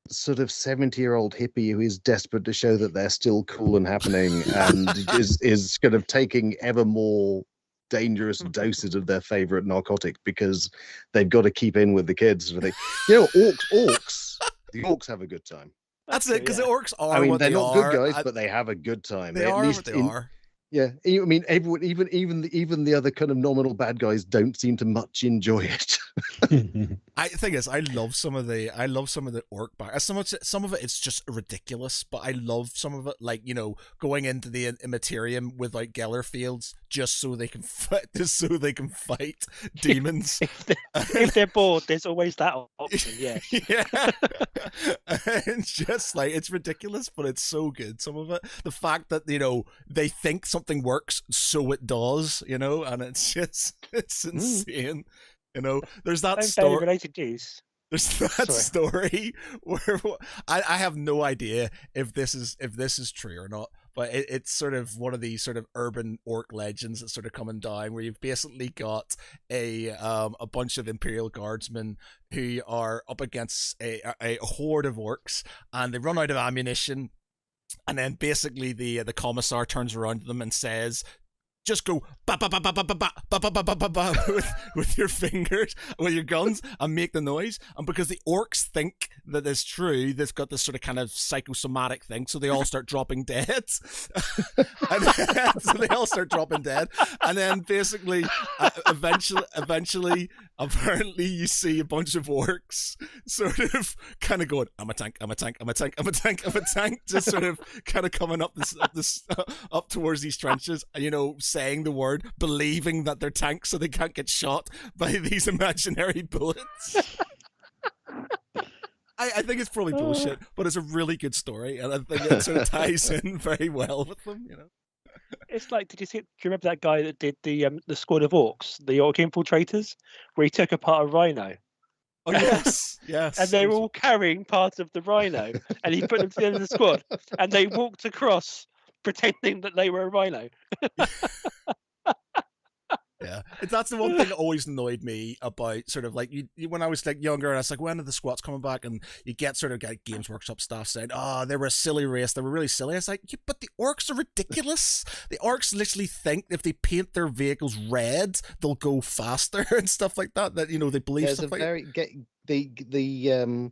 sort of 70-year-old hippie who is desperate to show that they're still cool and happening, and is kind of taking ever more dangerous doses of their favorite narcotic because they've got to keep in with the kids. Orcs. The orcs have a good time. That's it, because the orcs are. I mean, what they're not are. good guys, but they have a good time. They are what they are. Yeah, I mean, everyone, even the other kind of nominal bad guys don't seem to much enjoy it. The thing is, I love some of the orc back. Some of it, it's just ridiculous, but I love some of it, like going into the Immaterium with like Geller fields just so they can fight demons. if they're bored, there's always that option. Yeah, yeah. It's just like, it's ridiculous, but it's so good. Some of it, the fact that they think something works, so it does. And it's insane. There's that story. Related news. There's that story where I have no idea if this is true or not, but it's sort of one of these sort of urban orc legends that's sort of coming down, where you've basically got a bunch of Imperial guardsmen who are up against a horde of orcs, and they run out of ammunition, and then basically the commissar turns around to them and says, just go ba ba ba ba ba ba ba ba ba ba ba ba with your fingers, with your guns, and make the noise. And because the orcs think that it's true, they've got this sort of kind of psychosomatic thing, so they all start dropping dead. So they all start dropping dead, and then basically, eventually, apparently, you see a bunch of orcs sort of kind of going, "I'm a tank, I'm a tank, I'm a tank, I'm a tank, I'm a tank," just sort of kind of coming up up towards these trenches, and saying the word, believing that they're tanks so they can't get shot by these imaginary bullets. I think it's probably bullshit, but it's a really good story, and I think it sort of ties in very well with them. It's like, do you remember that guy that did the squad of orcs, the orc infiltrators, where he took apart a rhino? Oh yes, yes. And they were all carrying part of the rhino, and he put them together in the squad, and they walked across pretending that they were a rhino. Yeah, that's the one thing that always annoyed me about sort of like you when I was like younger, and I was like, when are the squats coming back? And you get sort of Games Workshop staff saying, "Oh, they were a silly race. They were really silly." It's like, yeah, but the orcs are ridiculous. The orcs literally think if they paint their vehicles red, they'll go faster and stuff like that. That they believe There's stuff a like very the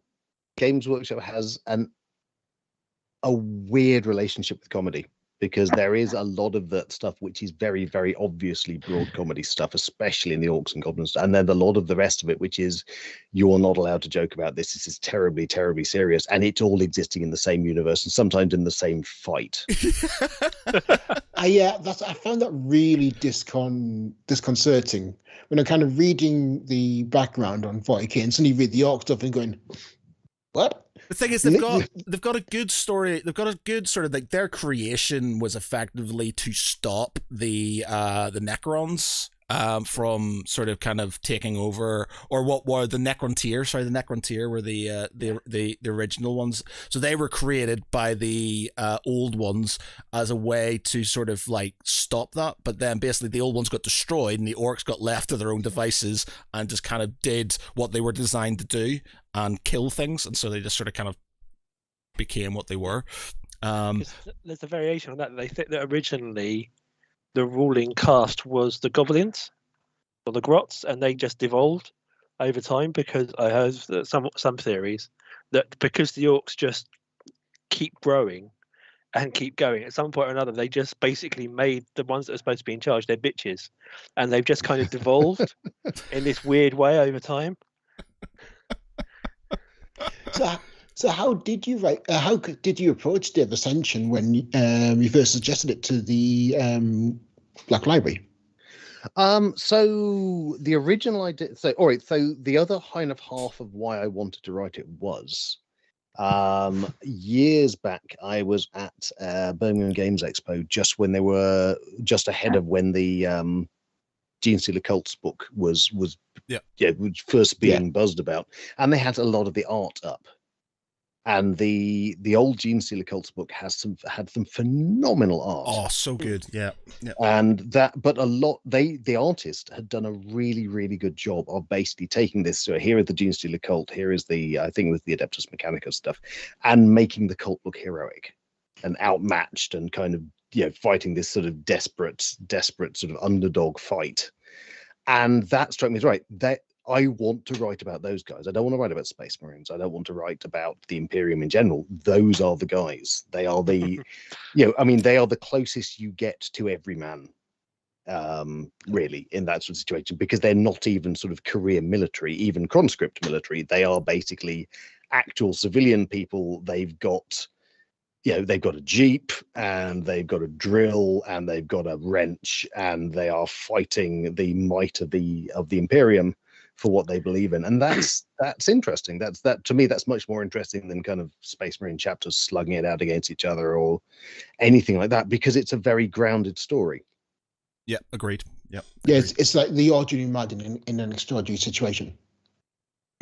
Games Workshop has a weird relationship with comedy, because there is a lot of that stuff which is very, very obviously broad comedy stuff, especially in the Orcs and Goblins, and then a lot of the rest of it, which is you're not allowed to joke about this. This is terribly, terribly serious, and it's all existing in the same universe and sometimes in the same fight. I found that really disconcerting when I'm kind of reading the background on 40k and suddenly read the orc stuff and going, what? The thing is, they've got a good story. They've got a good sort of like their creation was effectively to stop the Necrons from sort of kind of taking over, or what were the Necrontyr? Sorry, the Necrontyr were the original ones. So they were created by the old ones as a way to sort of like stop that. But then basically the old ones got destroyed, and the orcs got left to their own devices and just kind of did what they were designed to do and kill things. And so they just sort of kind of became what they were. There's a variation on that. They think that originally the ruling caste was the goblins or the grots, and they just evolved over time, because I heard some theories that because the orcs just keep growing and keep going, at some point or another they just basically made the ones that are supposed to be in charge their bitches, and they've just kind of devolved in this weird way over time. So how did you write? How did you approach the Ascension when you first suggested it to the Black Library? So the original idea. So all right. So the other kind of half of why I wanted to write it was, years back, I was at Birmingham Games Expo just ahead of when the Gene Stealer Cults book was first being buzzed about, and they had a lot of the art up. And the old Gene Stealer Cults book had some phenomenal art. Oh, so good, yeah. And the artist had done a really, really good job of basically taking this. So here is the Gene Stealer Cult. Here is I think it was the Adeptus Mechanicus stuff, and making the cult look heroic and outmatched, and kind of fighting this sort of desperate sort of underdog fight. And that struck me as right. That I want to write about those guys. I don't want to write about Space Marines. I don't want to write about the Imperium in general. Those are the guys. They are the, they are the closest you get to every man, really, in that sort of situation, because they're not even sort of career military, even conscript military. They are basically actual civilian people. They've got, they've got a Jeep, and they've got a drill, and they've got a wrench, and they are fighting the might of the Imperium for what they believe in. And that's interesting. That to me, that's much more interesting than kind of Space Marine chapters slugging it out against each other or anything like that, because it's a very grounded story. Yeah, agreed. Yeah, it's like the ordinary man in an extraordinary situation.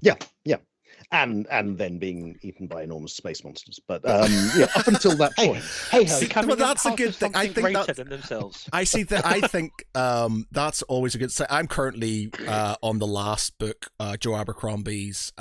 Yeah. And then being eaten by enormous space monsters, but up until that point, well, that's a good thing. I think that themselves. I see that. I think that's always a good. I'm currently on the last book, Joe Abercrombie's.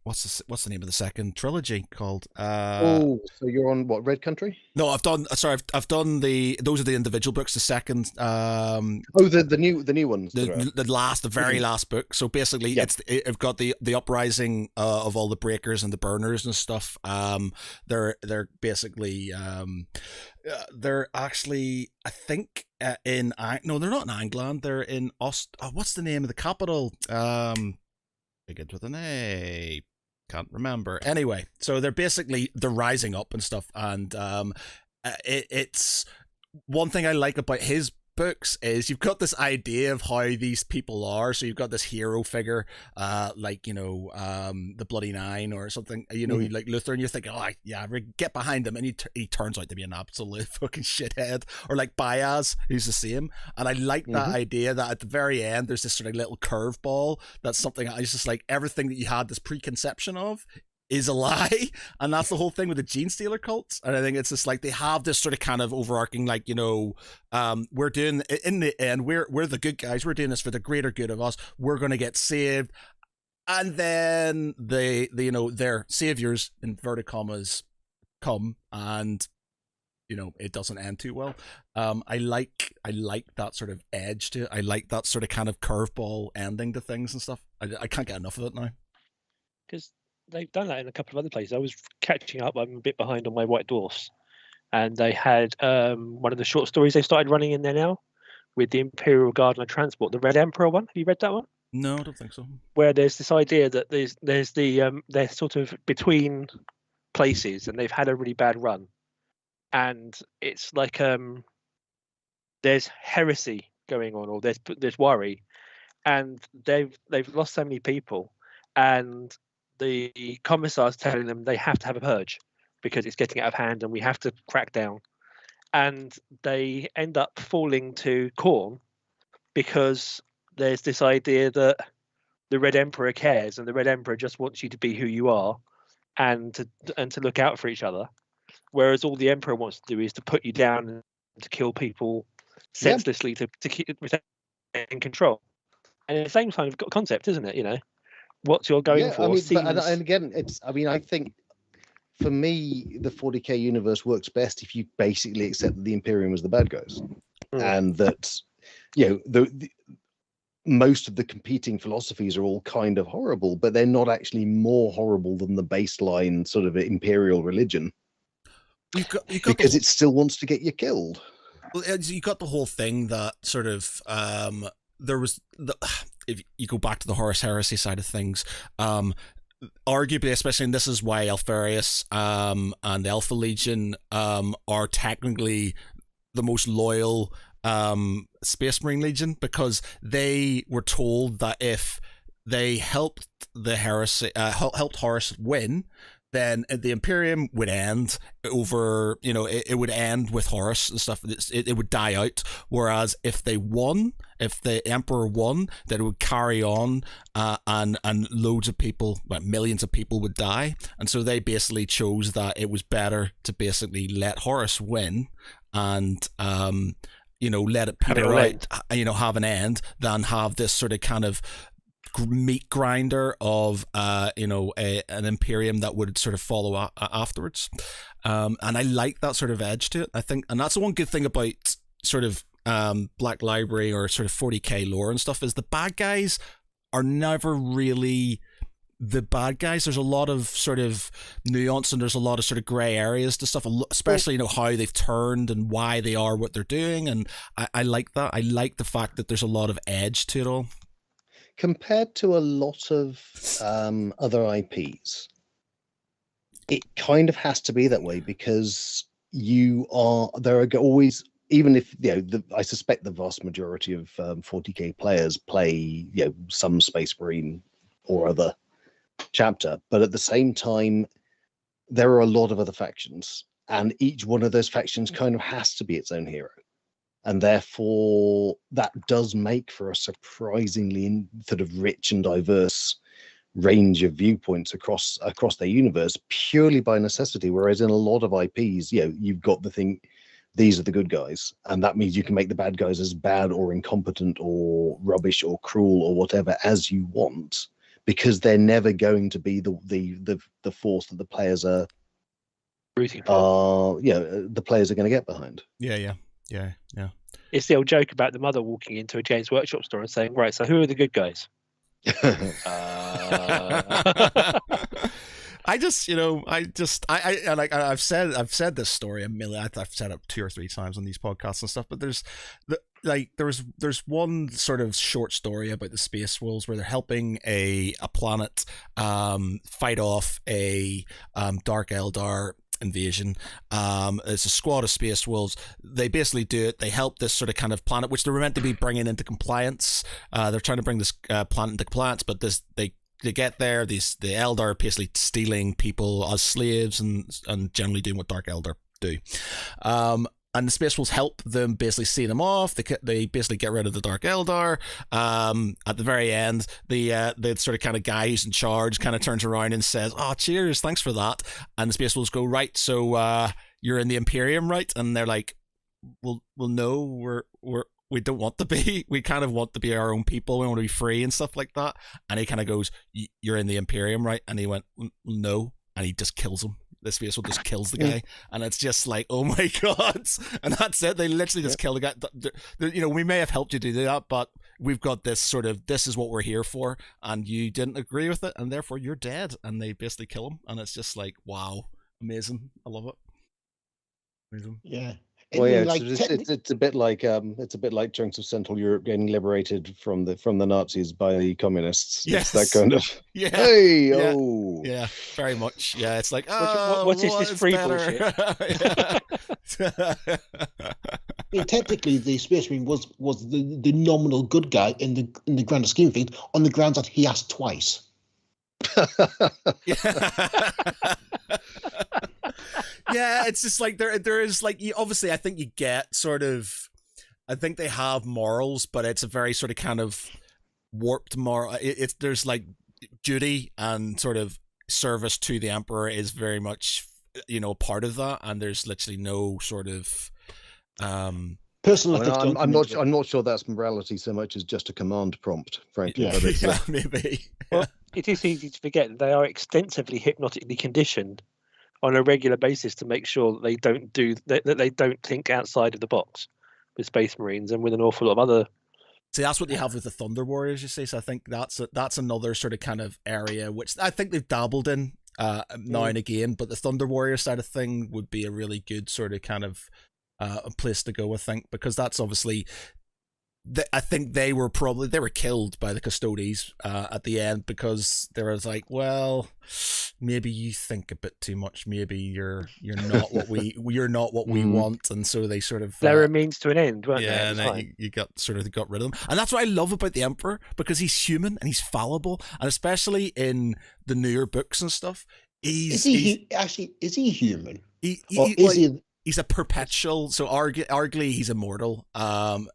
What's the name of the second trilogy called? So you're on what, Red Country? No, I've done those are the individual books. The second, the new ones. The very last book. So basically, I've got the uprising of all the breakers and the burners and stuff. They're basically they're actually, I think, they're not in England. They're in what's the name of the capital? Begins with an A. Can't remember. Anyway, so they're rising up and stuff, and it's one thing I like about his books is you've got this idea of how these people are. So you've got this hero figure, the Bloody Nine or something, like Luther, and you're thinking, get behind him, and he turns out to be an absolute fucking shithead. Or like Baez, who's the same. And I like that idea that at the very end there's this sort of little curveball. That's something I just like, everything that you had this preconception of is a lie, and that's the whole thing with the gene stealer cults. And I think it's just like they have this sort of kind of overarching, like, we're doing, in the end, we're the good guys, we're doing this for the greater good of us, we're going to get saved, and then their saviors, inverted commas, come, and it doesn't end too well. I like that sort of edge to it. I like that sort of kind of curveball ending to things and stuff. I can't get enough of it now. Because they've done that in a couple of other places. I was catching up. I'm a bit behind on my White Dwarfs, and they had one of the short stories they started running in there now with the Imperial Gardener Transport, the Red Emperor one. Have you read that one? No, I don't think so. Where there's this idea that there's the they're sort of between places, and they've had a really bad run, and it's like there's heresy going on, or there's worry, and they've lost so many people, and the commissar's telling them they have to have a purge because it's getting out of hand and we have to crack down. And they end up falling to Khorne because there's this idea that the Red Emperor cares, and the Red Emperor just wants you to be who you are and to look out for each other. Whereas all the Emperor wants to do is to put you down and to kill people senselessly to keep in control. And at the same time, you've got a concept, isn't it? What you're going for. And again, I think for me, the 40k universe works best if you basically accept that the Imperium was the bad guys, and that most of the competing philosophies are all kind of horrible, but they're not actually more horrible than the baseline sort of imperial religion. Because it still wants to get you killed. Well, you got the whole thing that sort of there was if you go back to the Horus Heresy side of things, arguably, especially, and this is why Alfarius and the Alpha Legion are technically the most loyal Space Marine Legion, because they were told that if they helped the heresy, helped Horus win, then the Imperium would end over, it would end with Horus and stuff. It would die out. Whereas if they won, if the Emperor won, then it would carry on, and loads of people, millions of people would die. And so they basically chose that it was better to basically let Horus win and, let it peter out, have an end, than have this sort of kind of meat grinder of an Imperium that would sort of follow afterwards, and I like that sort of edge to it, I think. And that's the one good thing about sort of Black Library or sort of 40k lore and stuff, is the bad guys are never really the bad guys. There's a lot of sort of nuance, and there's a lot of sort of grey areas to stuff, especially how they've turned and why they are what they're doing. And I like that. I like the fact that there's a lot of edge to it all. Compared to a lot of other IPs, it kind of has to be that way, because there are always, even if I suspect the vast majority of 40k players play some Space Marine or other chapter, but at the same time there are a lot of other factions, and each one of those factions kind of has to be its own hero. And therefore, that does make for a surprisingly sort of rich and diverse range of viewpoints across their universe, purely by necessity. Whereas in a lot of IPs, you've got the thing, these are the good guys, and that means you can make the bad guys as bad or incompetent or rubbish or cruel or whatever as you want, because they're never going to be the force that the players are rooting for. The players are going to get behind. Yeah. It's the old joke about the mother walking into a Games Workshop store and saying, "Right, so who are the good guys?" I've said this story a million. I've said it 2 or 3 times on these podcasts and stuff. But there's one sort of short story about the Space Wolves where they're helping a planet fight off a Dark Eldar invasion. It's a squad of Space Wolves. They basically do it. They help this sort of kind of planet, which they were meant to be bringing into compliance. They're trying to bring this planet into compliance, but they get there. The Eldar are basically stealing people as slaves and generally doing what Dark Eldar do. and the Space Wolves help them basically see them off. They basically get rid of the Dark Eldar. At the very end, the sort of kind of guy who's in charge kind of turns around and says, "Oh, cheers, thanks for that." And the Space Wolves go, "Right, so you're in the Imperium, right?" And they're like, "Well, no, we don't want to be. We kind of want to be our own people. We want to be free and stuff like that." And he kind of goes, "You're in the Imperium, right?" And he went, "No," and he just kills him. This Space just kills the guy, and it's just like, oh my god! And that's it. They literally just kill the guy. You know, we may have helped you do that, but we've got this sort of, this is what we're here for, and you didn't agree with it, and therefore you're dead. And they basically kill him, and it's just like, wow, amazing! I love it. Amazing. Yeah. Well, yeah, Like, it's a bit like chunks of Central Europe getting liberated from the Nazis by the communists. Yes. It's that kind of Hey, yeah, very much. Yeah, it's like, what is this free bullshit? technically, the Space Marine was the nominal good guy in the grander scheme of things, on the grounds that he asked twice. Yeah, it's just like there is like, obviously I think you get sort of, I think they have morals, but it's a very sort of kind of warped moral. There's like duty and sort of service to the Emperor is very much, part of that, and there's literally no sort of personal ethics. I'm not sure that's morality so much as just a command prompt, frankly. Yeah, but yeah, maybe. Well, it is easy to forget that they are extensively hypnotically conditioned on a regular basis to make sure that they don't think outside of the box with Space Marines and with an awful lot of other. See, that's what you have with the Thunder Warriors, you see. So I think that's another sort of kind of area which I think they've dabbled in now and again. But the Thunder Warrior side of thing would be a really good sort of kind of a place to go, I think, because that's obviously. I think they were killed by the Custodes at the end, because there was like, well, maybe you think a bit too much. Maybe you're not what we want, and so they sort of they're a means to an end, weren't they? Yeah, and you got rid of them, and that's what I love about the Emperor, because he's human and he's fallible, and especially in the newer books and stuff, is he human? He's a perpetual, so arguably he's immortal. No,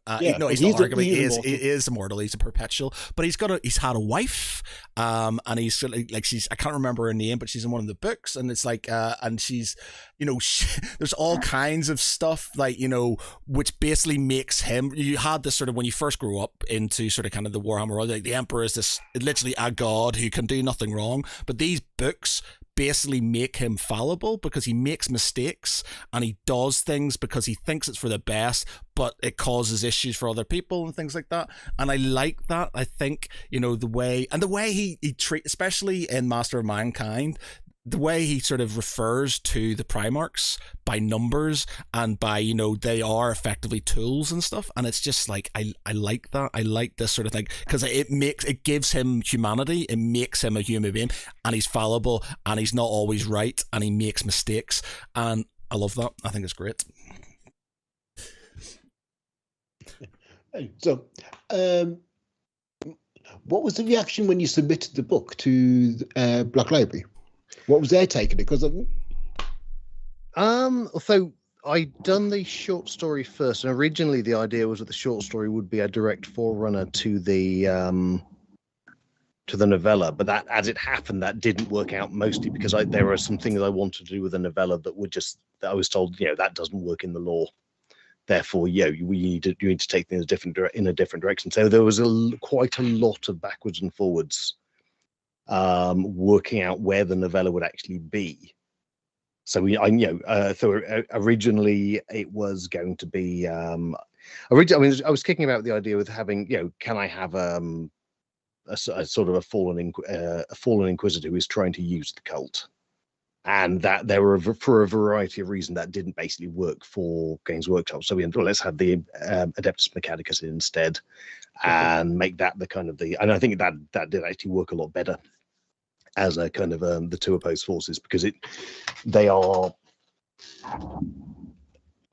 he's he is immortal. He's a perpetual, but he's had a wife, and he's like, I can't remember her name, but she's in one of the books, and it's like, and she's, there's all kinds of stuff like, which basically makes him. You had this sort of, when you first grew up into sort of kind of the Warhammer world, like the Emperor is this literally a god who can do nothing wrong, but these books basically make him fallible, because he makes mistakes and he does things because he thinks it's for the best, but it causes issues for other people and things like that. And I like that. I think, the way he treats, especially in Master of Mankind, the way he sort of refers to the Primarchs by numbers and by, they are effectively tools and stuff. And it's just like, I like that. I like this sort of thing, because it gives him humanity. It makes him a human being, and he's fallible, and he's not always right, and he makes mistakes. And I love that. I think it's great. So, what was the reaction when you submitted the book to Black Library? What was their take on it? Because so I'd done the short story first, and originally the idea was that the short story would be a direct forerunner to the novella. But that, as it happened, that didn't work out, mostly because there were some things I wanted to do with the novella that I was told, that doesn't work in the law. Therefore, you need to take things in a different direction. So there was quite a lot of backwards and forwards. Working out where the novella would actually be. So originally it was going to be I was kicking about the idea with having, can I have a sort of a fallen inquisitor who is trying to use the cult, and that there were, for a variety of reasons, that didn't basically work for Games Workshop. So let's have the Adeptus Mechanicus instead, and make that the kind of and I think that did actually work a lot better as a kind of the two opposed forces, because they are,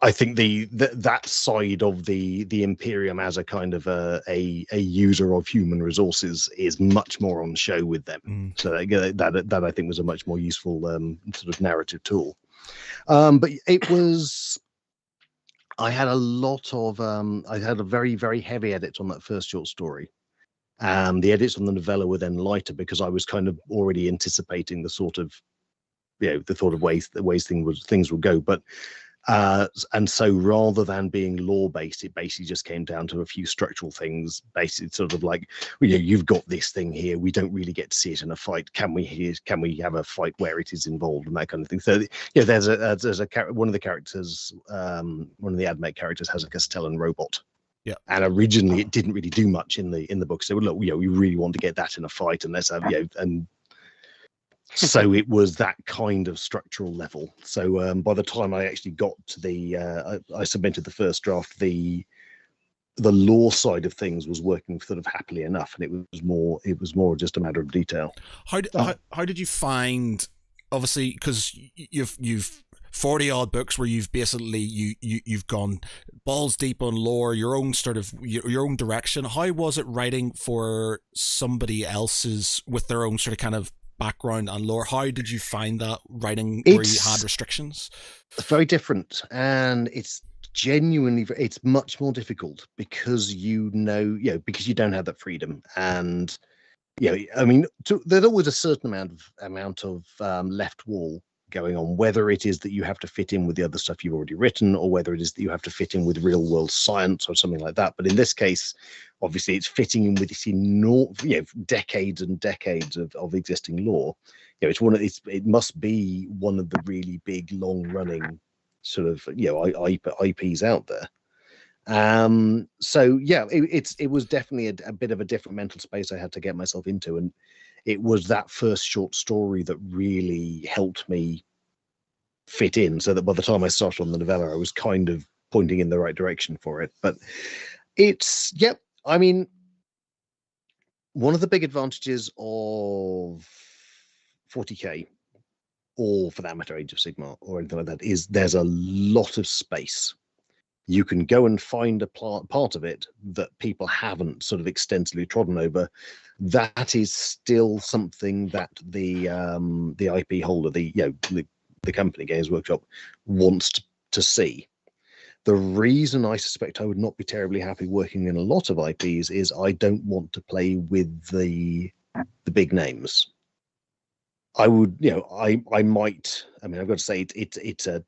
I think that side of the Imperium as a kind of a user of human resources is much more on show with them. So that I think was a much more useful sort of narrative tool. But it was, I had a lot of I had a very, very heavy edit on that first short story. The edits on the novella were then lighter because I was kind of already anticipating the sort of, ways things would go. But and so rather than being lore based, it basically just came down to a few structural things. Basically, sort of like, you've got this thing here. We don't really get to see it in a fight. Can we have a fight where it is involved and that kind of thing? So there's one of the characters, one of the AdMech characters has a Castellan robot. Yeah. And originally it didn't really do much in the book. So look, we really want to get that in a fight, and let's have and. So it was that kind of structural level. So by the time I actually got to I submitted the first draft, the lore side of things was working sort of happily enough, and it was more just a matter of detail. How did you find, obviously, because you've 40 odd books where you've basically you've gone balls deep on lore, your own sort of your own direction. How was it writing for somebody else's with their own sort of kind of background and lore? How did you find that writing where you had restrictions? Very different, and it's much more difficult because because you don't have that freedom. And I mean, there's always a certain amount of left wall going on, whether it is that you have to fit in with the other stuff you've already written, or whether it is that you have to fit in with real world science or something like that. But in this case, obviously, it's fitting in with this decades and decades of existing lore. It must be one of the really big, long running sort of IPs out there. So yeah, it was definitely a bit of a different mental space I had to get myself into, and it was that first short story that really helped me fit in, so that by the time I started on the novella, I was kind of pointing in the right direction for it. But I mean, one of the big advantages of 40k, or for that matter Age of Sigmar or anything like that, is there's a lot of space. You can go and find a part of it that people haven't sort of extensively trodden over. That is still something that the IP holder, the company Games Workshop, wants to see. The reason I suspect I would not be terribly happy working in a lot of IPs is I don't want to play with the big names. I would, I might. I mean, I've got to say it's a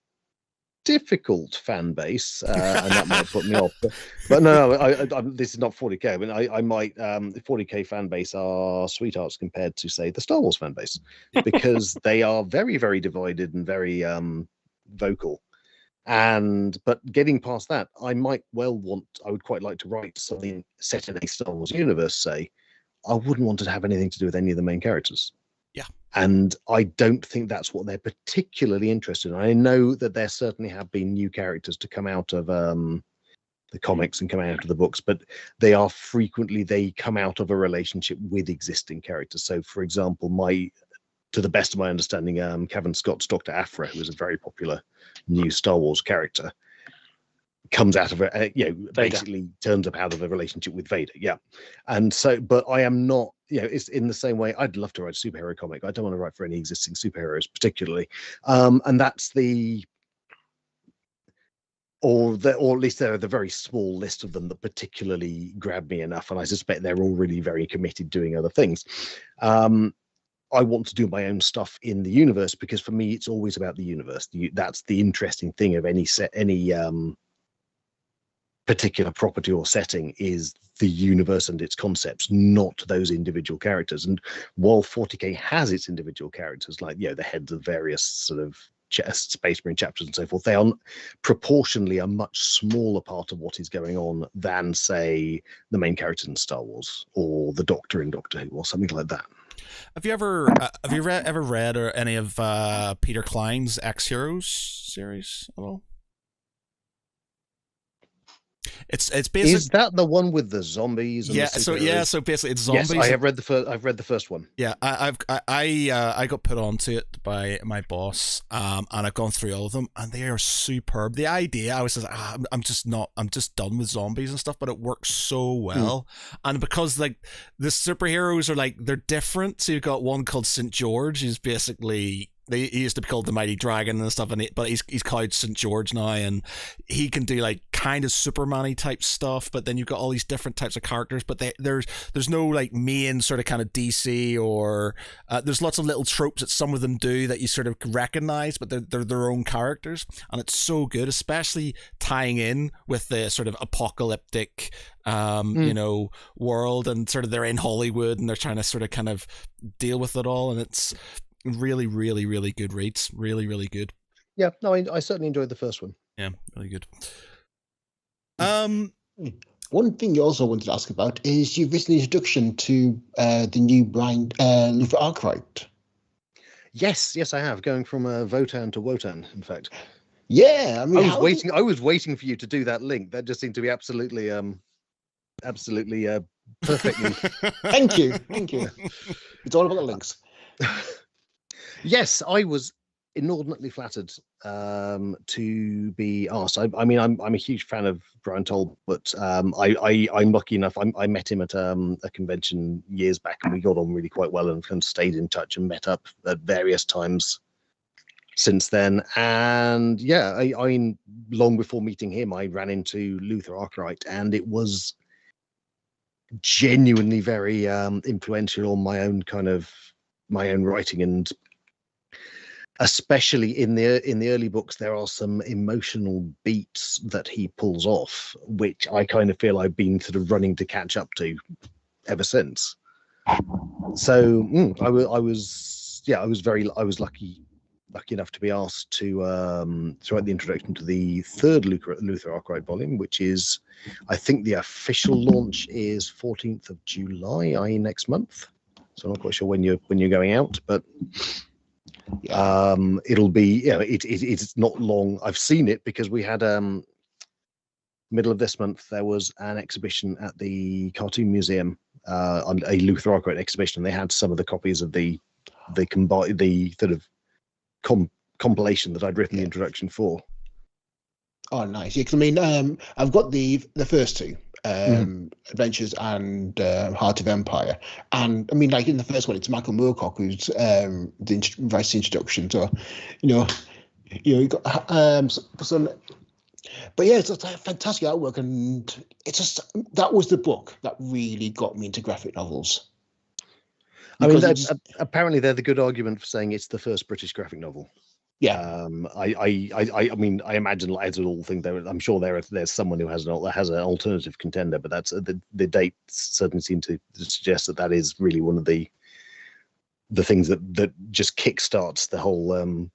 difficult fan base, and that might put me off. But no, this is not 40k. I mean, I might. The 40k fan base are sweethearts compared to, say, the Star Wars fan base, because they are very, very divided and very vocal. But getting past that, I would quite like to write something set in a Star Wars universe. Say, I wouldn't want to have anything to do with any of the main characters. Yeah. And I don't think that's what they're particularly interested in. I know that there certainly have been new characters to come out of the comics and come out of the books, but they come out of a relationship with existing characters. So, for example, to the best of my understanding, Kevin Scott's Dr. Aphra, who is a very popular new Star Wars character, comes out of basically turns up out of a relationship with Vader. Yeah. And so, but I am not, it's in the same way. I'd love to write a superhero comic. I don't want to write for any existing superheroes particularly. And that's or at least there are the very small list of them that particularly grab me enough. And I suspect they're already very committed doing other things. I want to do my own stuff in the universe, because for me, it's always about the universe. That's the interesting thing of any particular property or setting, is the universe and its concepts, not those individual characters. And while 40k has its individual characters, like the heads of various sort of Space Marine chapters and so forth, they are proportionally a much smaller part of what is going on than, say, the main characters in Star Wars or the Doctor in Doctor Who or something like that. Have you ever read any of Peter Klein's X Heroes series at all? It's basically, is that the one with the zombies? And so basically it's zombies. Yes, I've read the first one. Yeah, I got put onto it by my boss, and I've gone through all of them, and they are superb. The idea, I was just, I'm just done with zombies and stuff, but it works so well, and because like the superheroes are they're different. So you've got one called St. George, who's basically he used to be called the Mighty Dragon and stuff, but he's called St. George now, and he can do like kind of Superman-y type stuff. But then you've got all these different types of characters, but there's no like main sort of kind of DC or there's lots of little tropes that some of them do that you sort of recognize, but they're their own characters, and it's so good, especially tying in with the sort of apocalyptic world, and sort of they're in Hollywood and they're trying to sort of kind of deal with it all, and it's really, really, really good reads. Really, really good. Yeah, no, I certainly enjoyed the first one. Yeah, really good. One thing you also wanted to ask about is your recent introduction to the new Brian Luther Arkwright. Yes, I have, going from Votan to Wotan, in fact. Yeah, I mean, I was waiting for you to do that link. That just seemed to be absolutely perfectly. Thank you. It's all about the links. Yes, I was inordinately flattered to be asked. I mean, I'm a huge fan of Brian Talbot. I'm lucky enough. I met him at a convention years back, and we got on really quite well, and kind of stayed in touch and met up at various times since then. And yeah, I long before meeting him, I ran into Luther Arkwright, and it was genuinely very influential on my own writing, and especially in the early books, there are some emotional beats that he pulls off, which I kind of feel I've been sort of running to catch up to ever since. So I was lucky enough to be asked to write the introduction to the third Luther Arkwright volume, which is, I think the official launch is 14th of July, next month. So I'm not quite sure when you're going out, but it'll be, it's not long. I've seen it because we had middle of this month there was an exhibition at the Cartoon Museum, on a Luther Arkwright exhibition. They had some of the copies of the sort of compilation that I'd written the introduction for. Oh, nice. Yeah, because I mean, I've got the first two, Adventures and Heart of Empire, and I mean, like in the first one, it's Michael Moorcock who's writes the introduction. So, you got some. But yeah, it's a fantastic artwork, and it's just that was the book that really got me into graphic novels. I mean, apparently they're the good argument for saying it's the first British graphic novel. Yeah. I mean, I imagine, as with all things, I'm sure there's someone who has an alternative contender, but that's the dates certainly seem to suggest that is really one of the things that just kickstarts the whole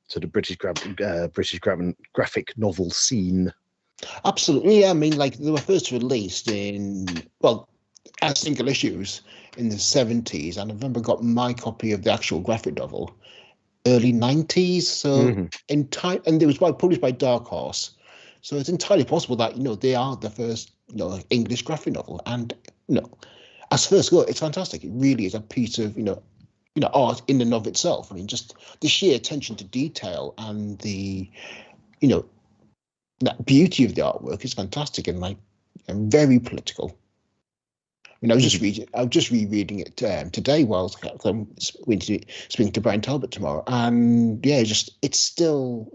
sort of British graphic novel scene. Absolutely. Yeah. I mean, like they were first released as single issues in the 70s, and I remember got my copy of the actual graphic novel early 90s. So in time, and it was published by Dark Horse. So it's entirely possible that they are the first English graphic novel, and as first go, it's fantastic. It really is a piece of art in and of itself. I mean, just the sheer attention to detail and the that beauty of the artwork is fantastic, and very political. I mean, I was just rereading it today while I'm speaking to Brian Talbot tomorrow, and yeah, it's still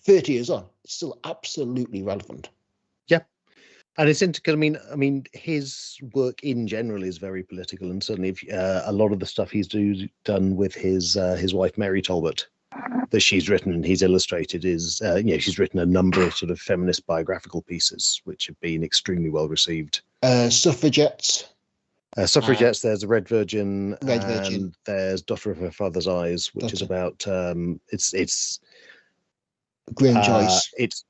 30 years on, it's still absolutely relevant. Yeah, and it's interesting. I mean, his work in general is very political, and certainly a lot of the stuff he's done with his wife Mary Talbot, that she's written and he's illustrated, is she's written a number of sort of feminist biographical pieces which have been extremely well received. Suffragettes. There's a Red Virgin. There's Daughter of Her Father's Eyes, which is about it's Graham Joyce. It's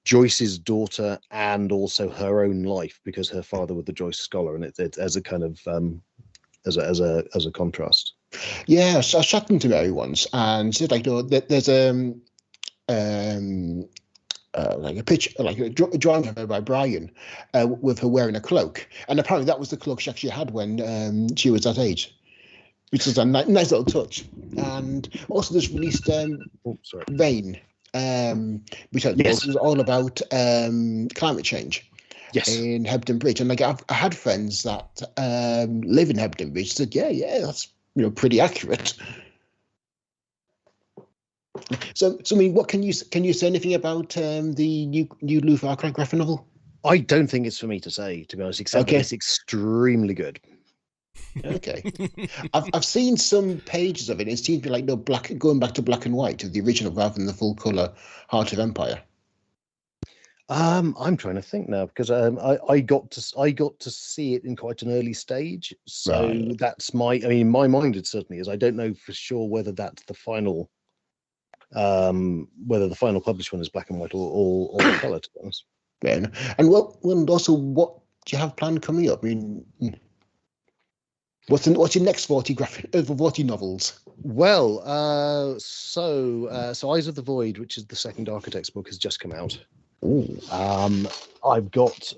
Joyce's daughter and also her own life, because her father was the Joyce scholar, and it's as a kind of as a contrast. Yeah, I was chatting to Mary once, and she said there's like a picture, like a drawing of her by Brian, with her wearing a cloak, and apparently that was the cloak she actually had when she was that age, which is a nice little touch. And also there's released Rain, which is all about climate change. Yes. In Hebden Bridge, and I had friends that live in Hebden Bridge said, yeah, that's pretty accurate. So I mean, what can you say anything about the new Luther graphic novel? I don't think it's for me to say, to be honest, except that it's extremely good. Okay, I've seen some pages of it. It seems to be like going back to black and white of the original rather than the full color Heart of Empire. I'm trying to think now because I got to see it in quite an early stage, so that's my mind. It certainly is. I don't know for sure whether that's the final, whether the final published one is black and white or color. To be honest. Yeah. And also, what do you have planned coming up? I mean, what's your next 40 novels? Well, so Eyes of the Void, which is the second Architect's book, has just come out. Ooh. I've got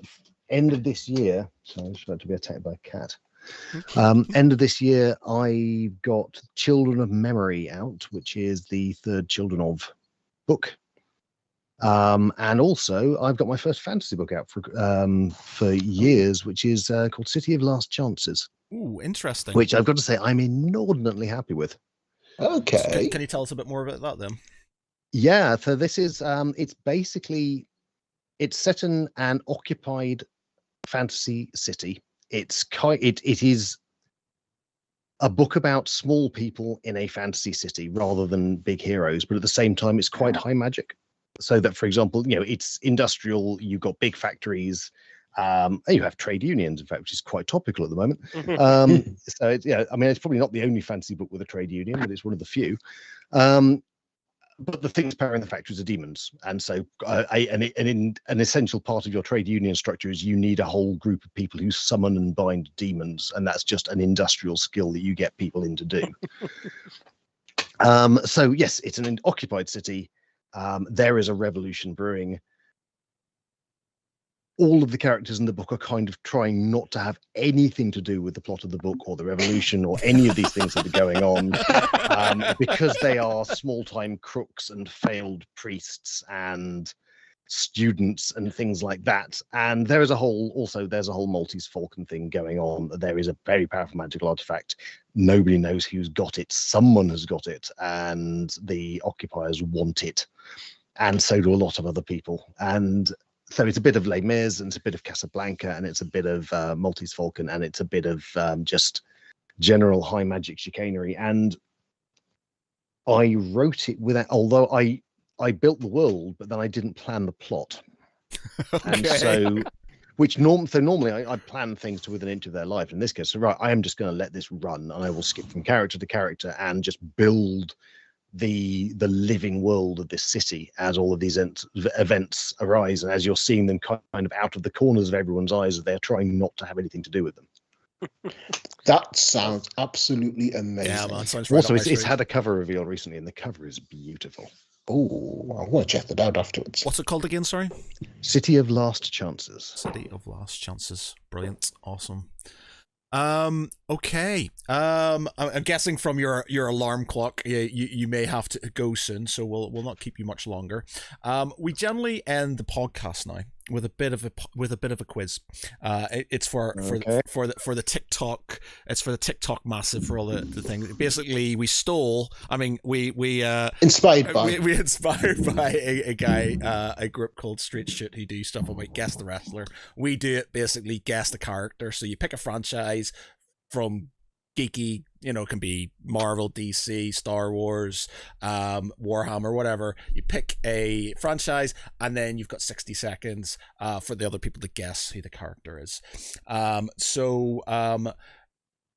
end of this year. Sorry, I'm just about to be attacked by a cat. End of this year, I've got Children of Memory out, which is the third Children of book. And also, I've got my first fantasy book out for years, which is called City of Last Chances. Ooh, interesting. Which I've got to say, I'm inordinately happy with. Okay. So can you tell us a bit more about that then? Yeah, so this is it's set in an occupied fantasy city. It is a book about small people in a fantasy city rather than big heroes, but at the same time it's quite high magic. So that, for example, it's industrial, you've got big factories, you have trade unions, in fact, which is quite topical at the moment. So it's probably not the only fantasy book with a trade union, but it's one of the few. But the things powering the factories are demons, and so an essential part of your trade union structure is you need a whole group of people who summon and bind demons, and that's just an industrial skill that you get people in to do. So yes, it's an occupied city. There is a revolution brewing. All of the characters in the book are kind of trying not to have anything to do with the plot of the book or the revolution or any of these things that are going on, because they are small-time crooks and failed priests and students and things like that. And there's a whole Maltese Falcon thing going on. There is a very powerful magical artifact. Nobody knows who's got it. Someone has got it, and the occupiers want it, and so do a lot of other people. And so it's a bit of Les Mis, and it's a bit of Casablanca, and it's a bit of Maltese Falcon, and it's a bit of just general high magic chicanery. And I wrote it without, although I built the world, but then I didn't plan the plot. Okay. And so, normally I plan things to within an inch of their life. In this case, so I am just going to let this run, and I will skip from character to character and just build the living world of this city as all of these events arise, and as you're seeing them kind of out of the corners of everyone's eyes, they're trying not to have anything to do with them. That sounds absolutely amazing. Yeah, man, sounds right. Also, it's had a cover reveal recently, and the cover is beautiful. Oh, I want to check that out afterwards. What's it called again? Sorry. City of Last Chances. City of Last Chances. Brilliant. Awesome. Okay. I'm guessing from your alarm clock, you may have to go soon, so we'll not keep you much longer. We generally end the podcast now with a bit of a quiz. It's for the TikTok. It's for the TikTok massive, for all the things. Basically, we stole. I mean, we inspired by a guy, a group called Straight Shoot, who do stuff about Guess the Wrestler. We do it basically guess the character. So you pick a franchise from geeky, it can be Marvel, DC, Star Wars, Warhammer, whatever. You pick a franchise, and then you've got 60 seconds for the other people to guess who the character is.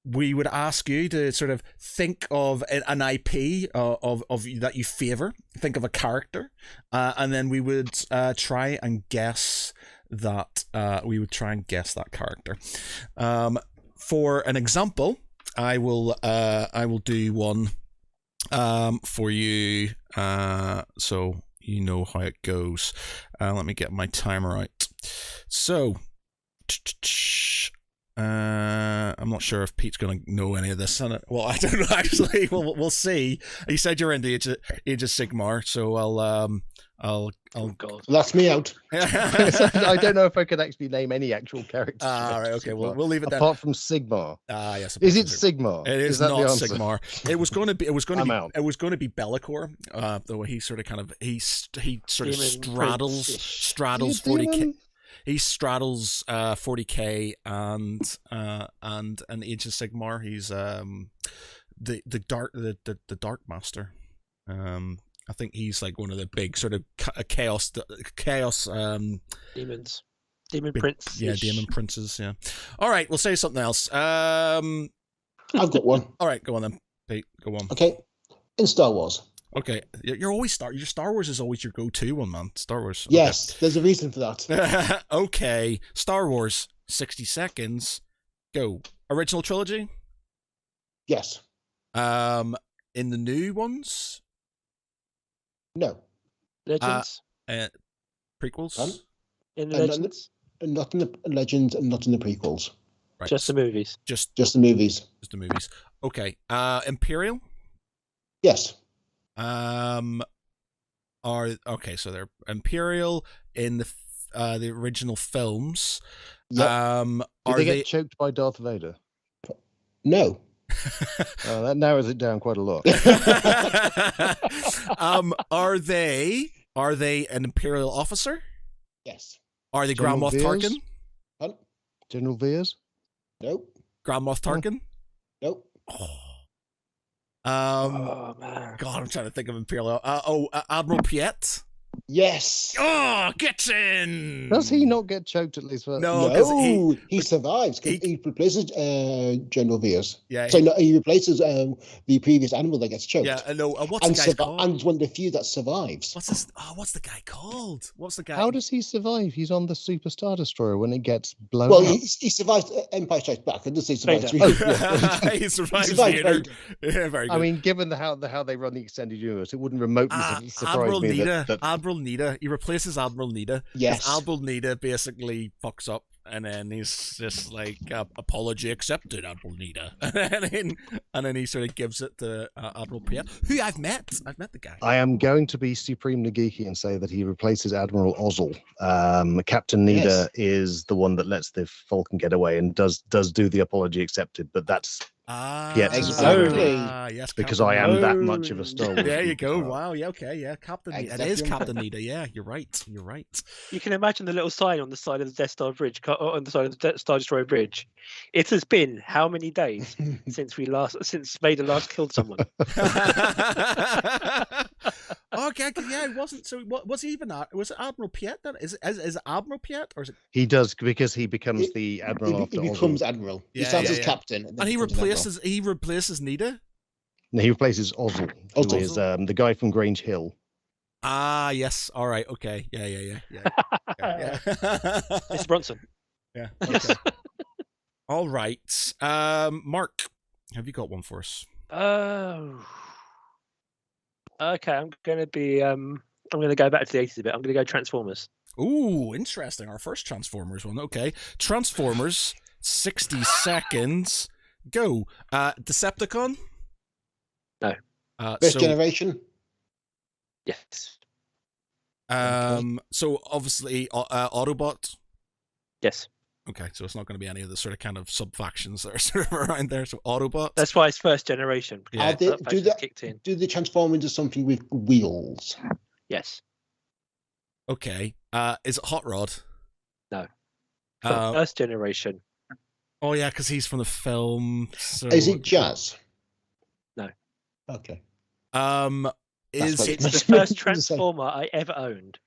We would ask you to sort of think of an IP of that you favor. Think of a character, and then we would try and guess that. We would try and guess that character. For an example, I will do one for you, so you know how it goes. Let me get my timer out. So, I'm not sure if Pete's going to know any of this. Well, I don't know, actually. We'll see. You said you're in the Age of Sigmar, so I'll. Oh God. That's me out. I don't know if I could actually name any actual characters. All right. Okay. We'll leave it there. Apart from Sigmar. Yes. Is it Sigmar? It is that not the answer? Sigmar. It was going to be. It was going to I'm be. out. It was going to be Bellicor. The way he sort of he sort of Demon straddles Is he a 40k. demon? He straddles 40k and an Age of Sigmar. He's the Dark Master. I think he's like one of the big sort of chaos Demons. Demon big- Prince. yeah, demon princes. Yeah. All right, we'll say something else. I've got one. All right, go on then, Pete. Go on. Okay. In Star Wars. Okay, you're always your Star Wars is always your go-to one, man. Star Wars. Okay. Yes, there's a reason for that. Okay, Star Wars. 60 seconds. Go. Original trilogy. Yes. In the new ones. No. Legends. Prequels. None. In the and Legends. Not in the Legends and not in the prequels. Right. Just the movies. Just Just the movies. the movies. Okay. Imperial. Yes. So they're Imperial in the original films. Yep. Did Are they get choked by Darth Vader? No. That narrows it down quite a lot. Are they an Imperial officer? Yes. Are they Grand General Moff Veers? Tarkin? None. General Veers? Nope. Grand Moff Tarkin? Nope. Oh man. God, I'm trying to think of Imperial. Admiral Piet. Yes. Oh, get in. Does he not get choked at least? No, 'cause he survives. 'Cause he replaces General Veers. Yeah. So no, he replaces the previous animal that gets choked. Yeah. No. What's the guy called? And one of the few that survives. What's this? Oh, what's the guy called? What's the guy? How does he survive? He's on the Super Star Destroyer when it gets blown Well, up. he survives Empire Strikes Back. I just say survives. Vader. He survives He survives Vader. Vader. Yeah, very good. I mean, given how they run the extended universe, it wouldn't remotely surprise Admiral me Nita. that Admiral Nita. He replaces Admiral Nita. Yes. Admiral Nita basically fucks up, and then he's just like, apology accepted, Admiral Nita. and then he sort of gives it to Admiral Piet, who I've met. I've met the guy. I am going to be supremely geeky and say that he replaces Admiral Ozzel. Captain Nita Yes. is the one that lets the Falcon get away and does do the apology accepted, but that's Piet's Exactly. Yes, because Captain I am Nita. that much of a Star Wars. There you geek go. as well. Wow. Yeah. Okay. Yeah. Captain Nita. It Exactly. is Captain Nita. Yeah. You're right. You're right. You can imagine the little sign on the side of the Death Star bridge, on the side of the Death Star Destroyer bridge. It has been how many days since Vader last killed someone? Okay. Yeah. It wasn't. So what was he even? Was it Admiral Piet? Then is it Admiral Piet or is it? He does because he becomes He- the admiral He after becomes Ozzel. Admiral. Yeah, he starts yeah, as yeah. captain. And then he becomes an admiral. replaces Nita. No, he replaces Ozzel, who Ozzel. is the guy from Grange Hill. Ah, yes. All right. Okay. Yeah. Mr. Bronson. Yeah. Okay. All right. Mark, have you got one for us? Oh. Okay, I'm gonna go back to the 80s a bit. I'm gonna go Transformers. Ooh, interesting. Our first Transformers one. Okay. Transformers, 60 seconds. Go. Decepticon? No. First generation. Yes. So obviously Autobot. Yes. Okay, so it's not going to be any of the sort of kind of sub factions that are sort of around there. So Autobot. That's why it's first generation. because Yeah. that Do faction's they- kicked in. Do they transform into something with wheels? Yes. Okay. Is it Hot Rod? No. Uh, First generation. oh yeah, because he's from the film. So, Is it Jazz? No. Okay. Is what- It's That's the what I first was gonna say. Transformer I ever owned.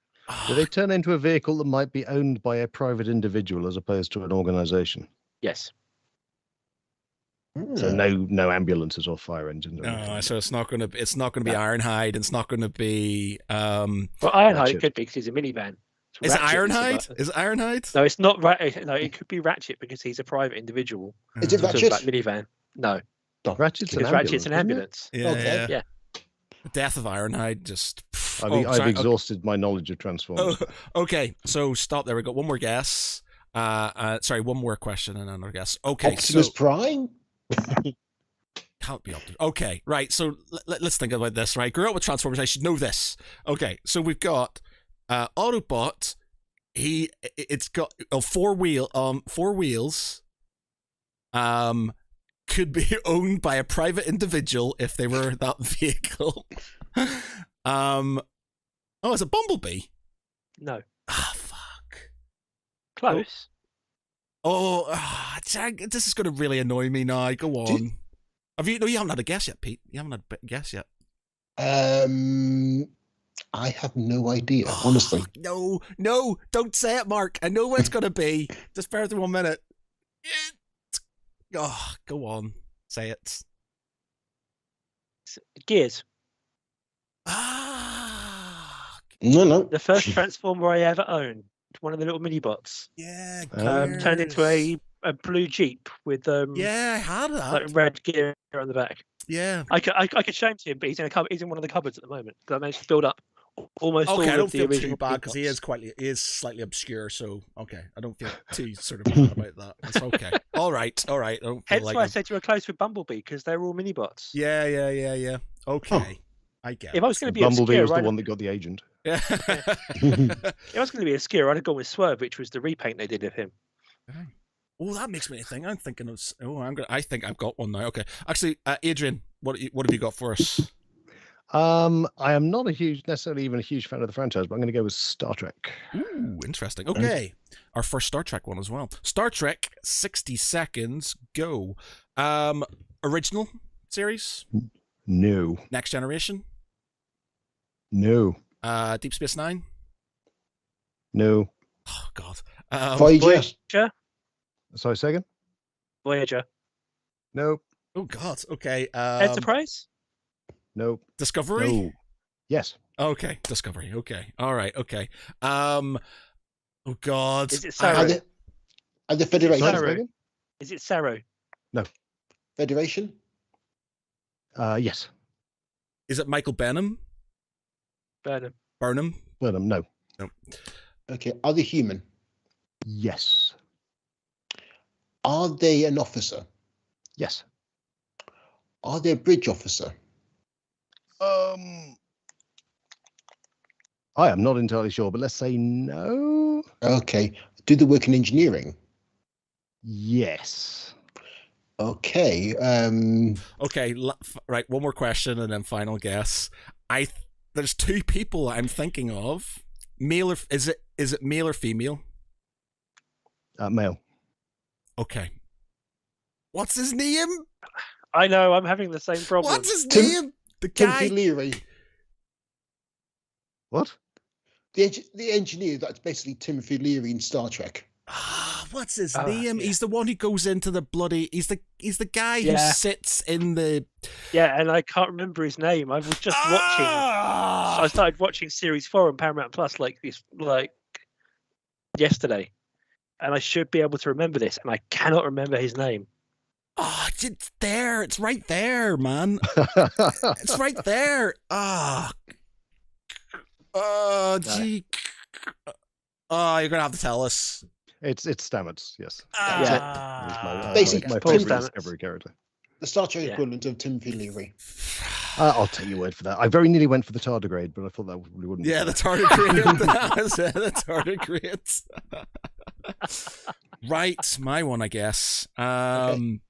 Do they turn into a vehicle that might be owned by a private individual as opposed to an organization? Yes. So no ambulances or fire engines. Or No, anything. so it's not gonna be Ironhide. It's not gonna be Well, Ironhide Ratchet. it could be because he's a minivan. Is it Ratchet Ironhide? about- Is it Ironhide? No, it's not right. No, it could be Ratchet because he's a private individual. Is it Sort of Ratchet? like minivan. No, Ratchet's an because Ratchet's an ambulance. ambulance. Yeah, Okay. yeah. Yeah. The Death of Ironhide. Just. Isn't it? I've sorry, exhausted my knowledge of Transformers. okay, so stop there. We got one more guess. Sorry, one more question and another guess. Okay, Optimus so Prime. Can't be up to. Okay, right. So let's think about this. Right, grew up with Transformers. I should know this. Okay, so we've got Autobot. It's got four wheels. Could be owned by a private individual if they were that vehicle. Oh, it's a Bumblebee. No. Ah, fuck. Close. This is going to really annoy me now. Go on. You haven't had a guess yet, Pete. You haven't had a guess yet. I have no idea, honestly. No, don't say it, Mark. I know what it's going to be. Just bear with me 1 minute. Oh, go on. Say it. Gears. No. The first Transformer I ever owned. One of the little mini bots. Yeah, turned into a blue Jeep with yeah, I had that. like red gear on the back. Yeah. I could show him to him, but he's in a cupboard. He's in one of the cupboards at the moment. But I managed to build up almost all Okay, I of don't the feel original too bad mini because he bots. is slightly obscure. So okay, I don't feel too sort of bad about that. It's okay. All right. I don't feel Hence like why I said you were close with Bumblebee because they're all mini bots. Yeah. Okay, I get. If I was going to be Bumblebee obscure, was the one that got the agent. Yeah. if I was going to be obscure, I'd have gone with Swerve, which was the repaint they did of him. Oh, that makes me think. I'm thinking of. I think I've got one now. Okay, actually, Adrian, what have you got for us? I am not necessarily even a huge fan of the franchise, but I'm going to go with Star Trek. Ooh, interesting. Okay, our first Star Trek one as well. Star Trek, 60 seconds, go. Original series? No. Next Generation? No. Deep Space Nine? No. Oh God. Voyager. Sorry, second? Voyager. No. Oh God. Okay. Enterprise. No. Discovery? No. Yes. Okay. Discovery. Okay. All right. Okay. Oh God. Is it Sarah? Are the Federation? Sarah. Is it Sarah? No. Federation? Yes. Is it Michael Burnham? Burnham. No. Okay. Are they human? Yes. Are they an officer? Yes. Are they a bridge officer? I am not entirely sure, but let's say no. Okay. Do they work in engineering? Yes. Okay. Okay. Right. One more question and then final guess. There's two people I'm thinking of. Male or is it male or female? Male. Okay. What's his name? I know. I'm having the same problem. What's his name? The guy. Timothy Leary. What? The engineer that's basically Timothy Leary in Star Trek. What's his name? Yeah. He's the one who goes into the bloody. He's the guy who sits in the. Yeah, and I can't remember his name. I was just watching. I started watching Series 4 on Paramount Plus like yesterday, and I should be able to remember this, and I cannot remember his name. Oh, it's there. It's right there, man. It's right there. Gee. Oh, you're gonna have to tell us. It's Stamets, yes. My favorite Discovery character. The Star Trek equivalent of Timothy Leary. I'll take your word for that. I very nearly went for the tardigrade, but I thought that probably wouldn't. Yeah, the tardigrade. The tardigrade. Right, my one, I guess. Okay.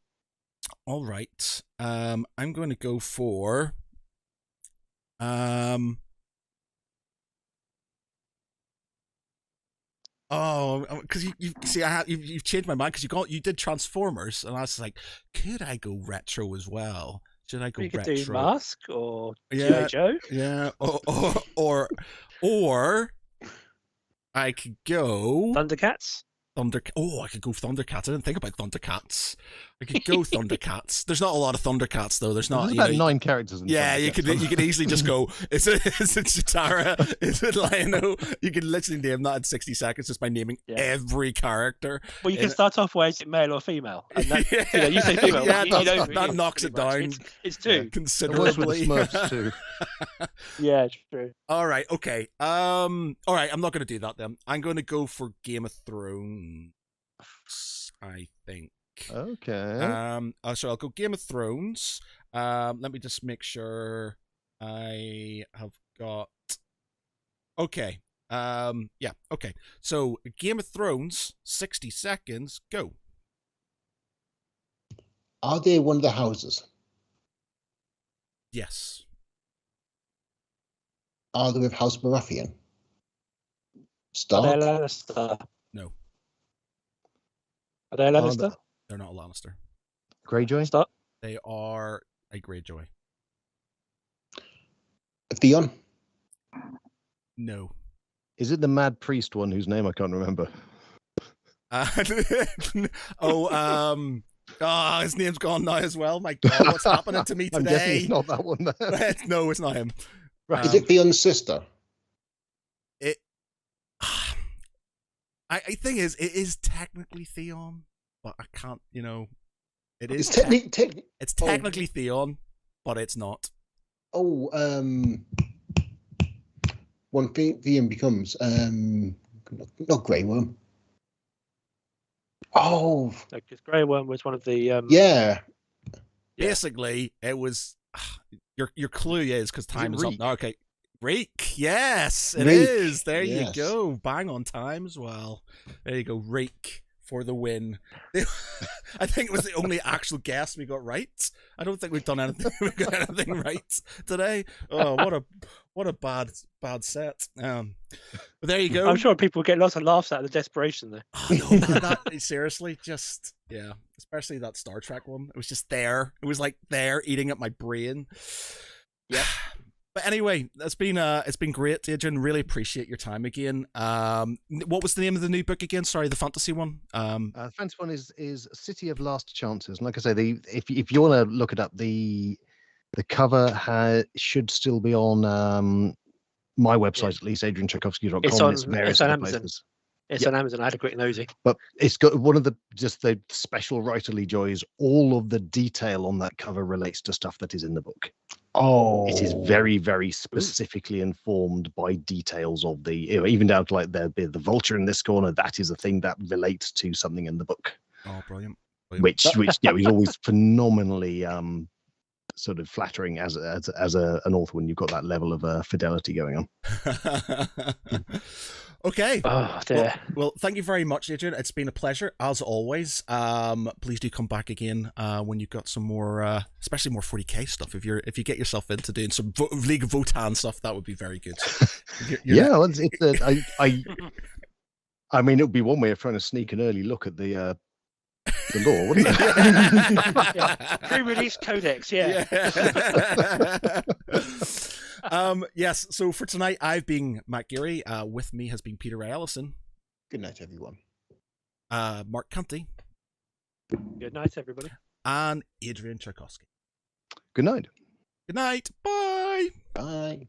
All right. I'm going to go for. Oh, because you see, you've changed my mind because you did Transformers, and I was like, could I go retro as well? Should I go you retro? could do Mask or G.I. Joe. Yeah, or I could go Thundercats. I could go Thundercats. I didn't think about Thundercats. I could go Thundercats. There's not a lot of Thundercats though. There's not. There's about 9 characters in. Yeah, you could easily just go. Is it Chitara? Is it Lionel? You can literally name that in 60 seconds just by naming every character. Well, you can start off with is it male or female? And that, you say female. Yeah, that knocks it down. It's two considerably. Smurfs too. Yeah, true. All right, okay. All right, I'm not going to do that then. I'm going to go for Game of Thrones. I think. Okay. So I'll go Game of Thrones. Let me just make sure I have got. Okay. Yeah. Okay. So, Game of Thrones, 60 seconds. Go. Are they one of the houses? Yes. Are they with House Baratheon? Are they Stark? Lannister? No, Are they Lannister? they're not a Lannister. Greyjoy? Stark? They are a Greyjoy. Theon? No. Is it the Mad Priest one whose name I can't remember? His name's gone now as well. My God, what's happening to me I'm guessing today? it's not that one there. No, it's not him. Right. Is it Theon's sister? I think it is technically Theon, but I can't. It is. It's technically Theon, but it's not. when Theon becomes not Grey Worm. Oh, Because Grey Worm was one of the. yeah. Basically, it was. Your clue is because time is up Reek? now. Okay, Reek. Yes, it Reek, is. There yes. you go. Bang on time as well. There you go. Reek for the win. I think it was the only actual guess we got right. I don't think we've done anything. We got anything right today. Oh, what a bad set. But there you go. I'm sure people get lots of laughs out of the desperation there. Oh, no, that seriously, just especially that Star Trek one. It was just there. It was like there eating at my brain. Yeah. But anyway, it's been great, Adrian. Really appreciate your time again. What was the name of the new book again? Sorry, the fantasy one. The fantasy one is City of Last Chances. And like I say, if you want to look it up, the cover should still be on my website, at least, adriantchaikovsky.com. It's on Amazon. Places. It's on Amazon. I had a quick nosy. But it's got one of the special writerly joys. All of the detail on that cover relates to stuff that is in the book. Oh, It is very, very specifically informed by details of the, even down to like the vulture in this corner. That is a thing that relates to something in the book. Oh, brilliant. Which is always phenomenally sort of flattering as an author when you've got that level of fidelity going on. Okay. Oh, dear. Well, thank you very much, Adrian. It's been a pleasure as always. Please do come back again when you've got some more, especially more 40k stuff. If you get yourself into doing some League of Votan stuff, that would be very good. I mean, it would be one way of trying to sneak an early look at the law, wouldn't it? Pre-release codex, yeah. Yes, so for tonight, I've been Matt Geary. With me has been Peter Ray Ellison. good night, everyone. Mark Canty. Good night, everybody. And Adrian Tchaikovsky. Good night. Good night. Bye. Bye.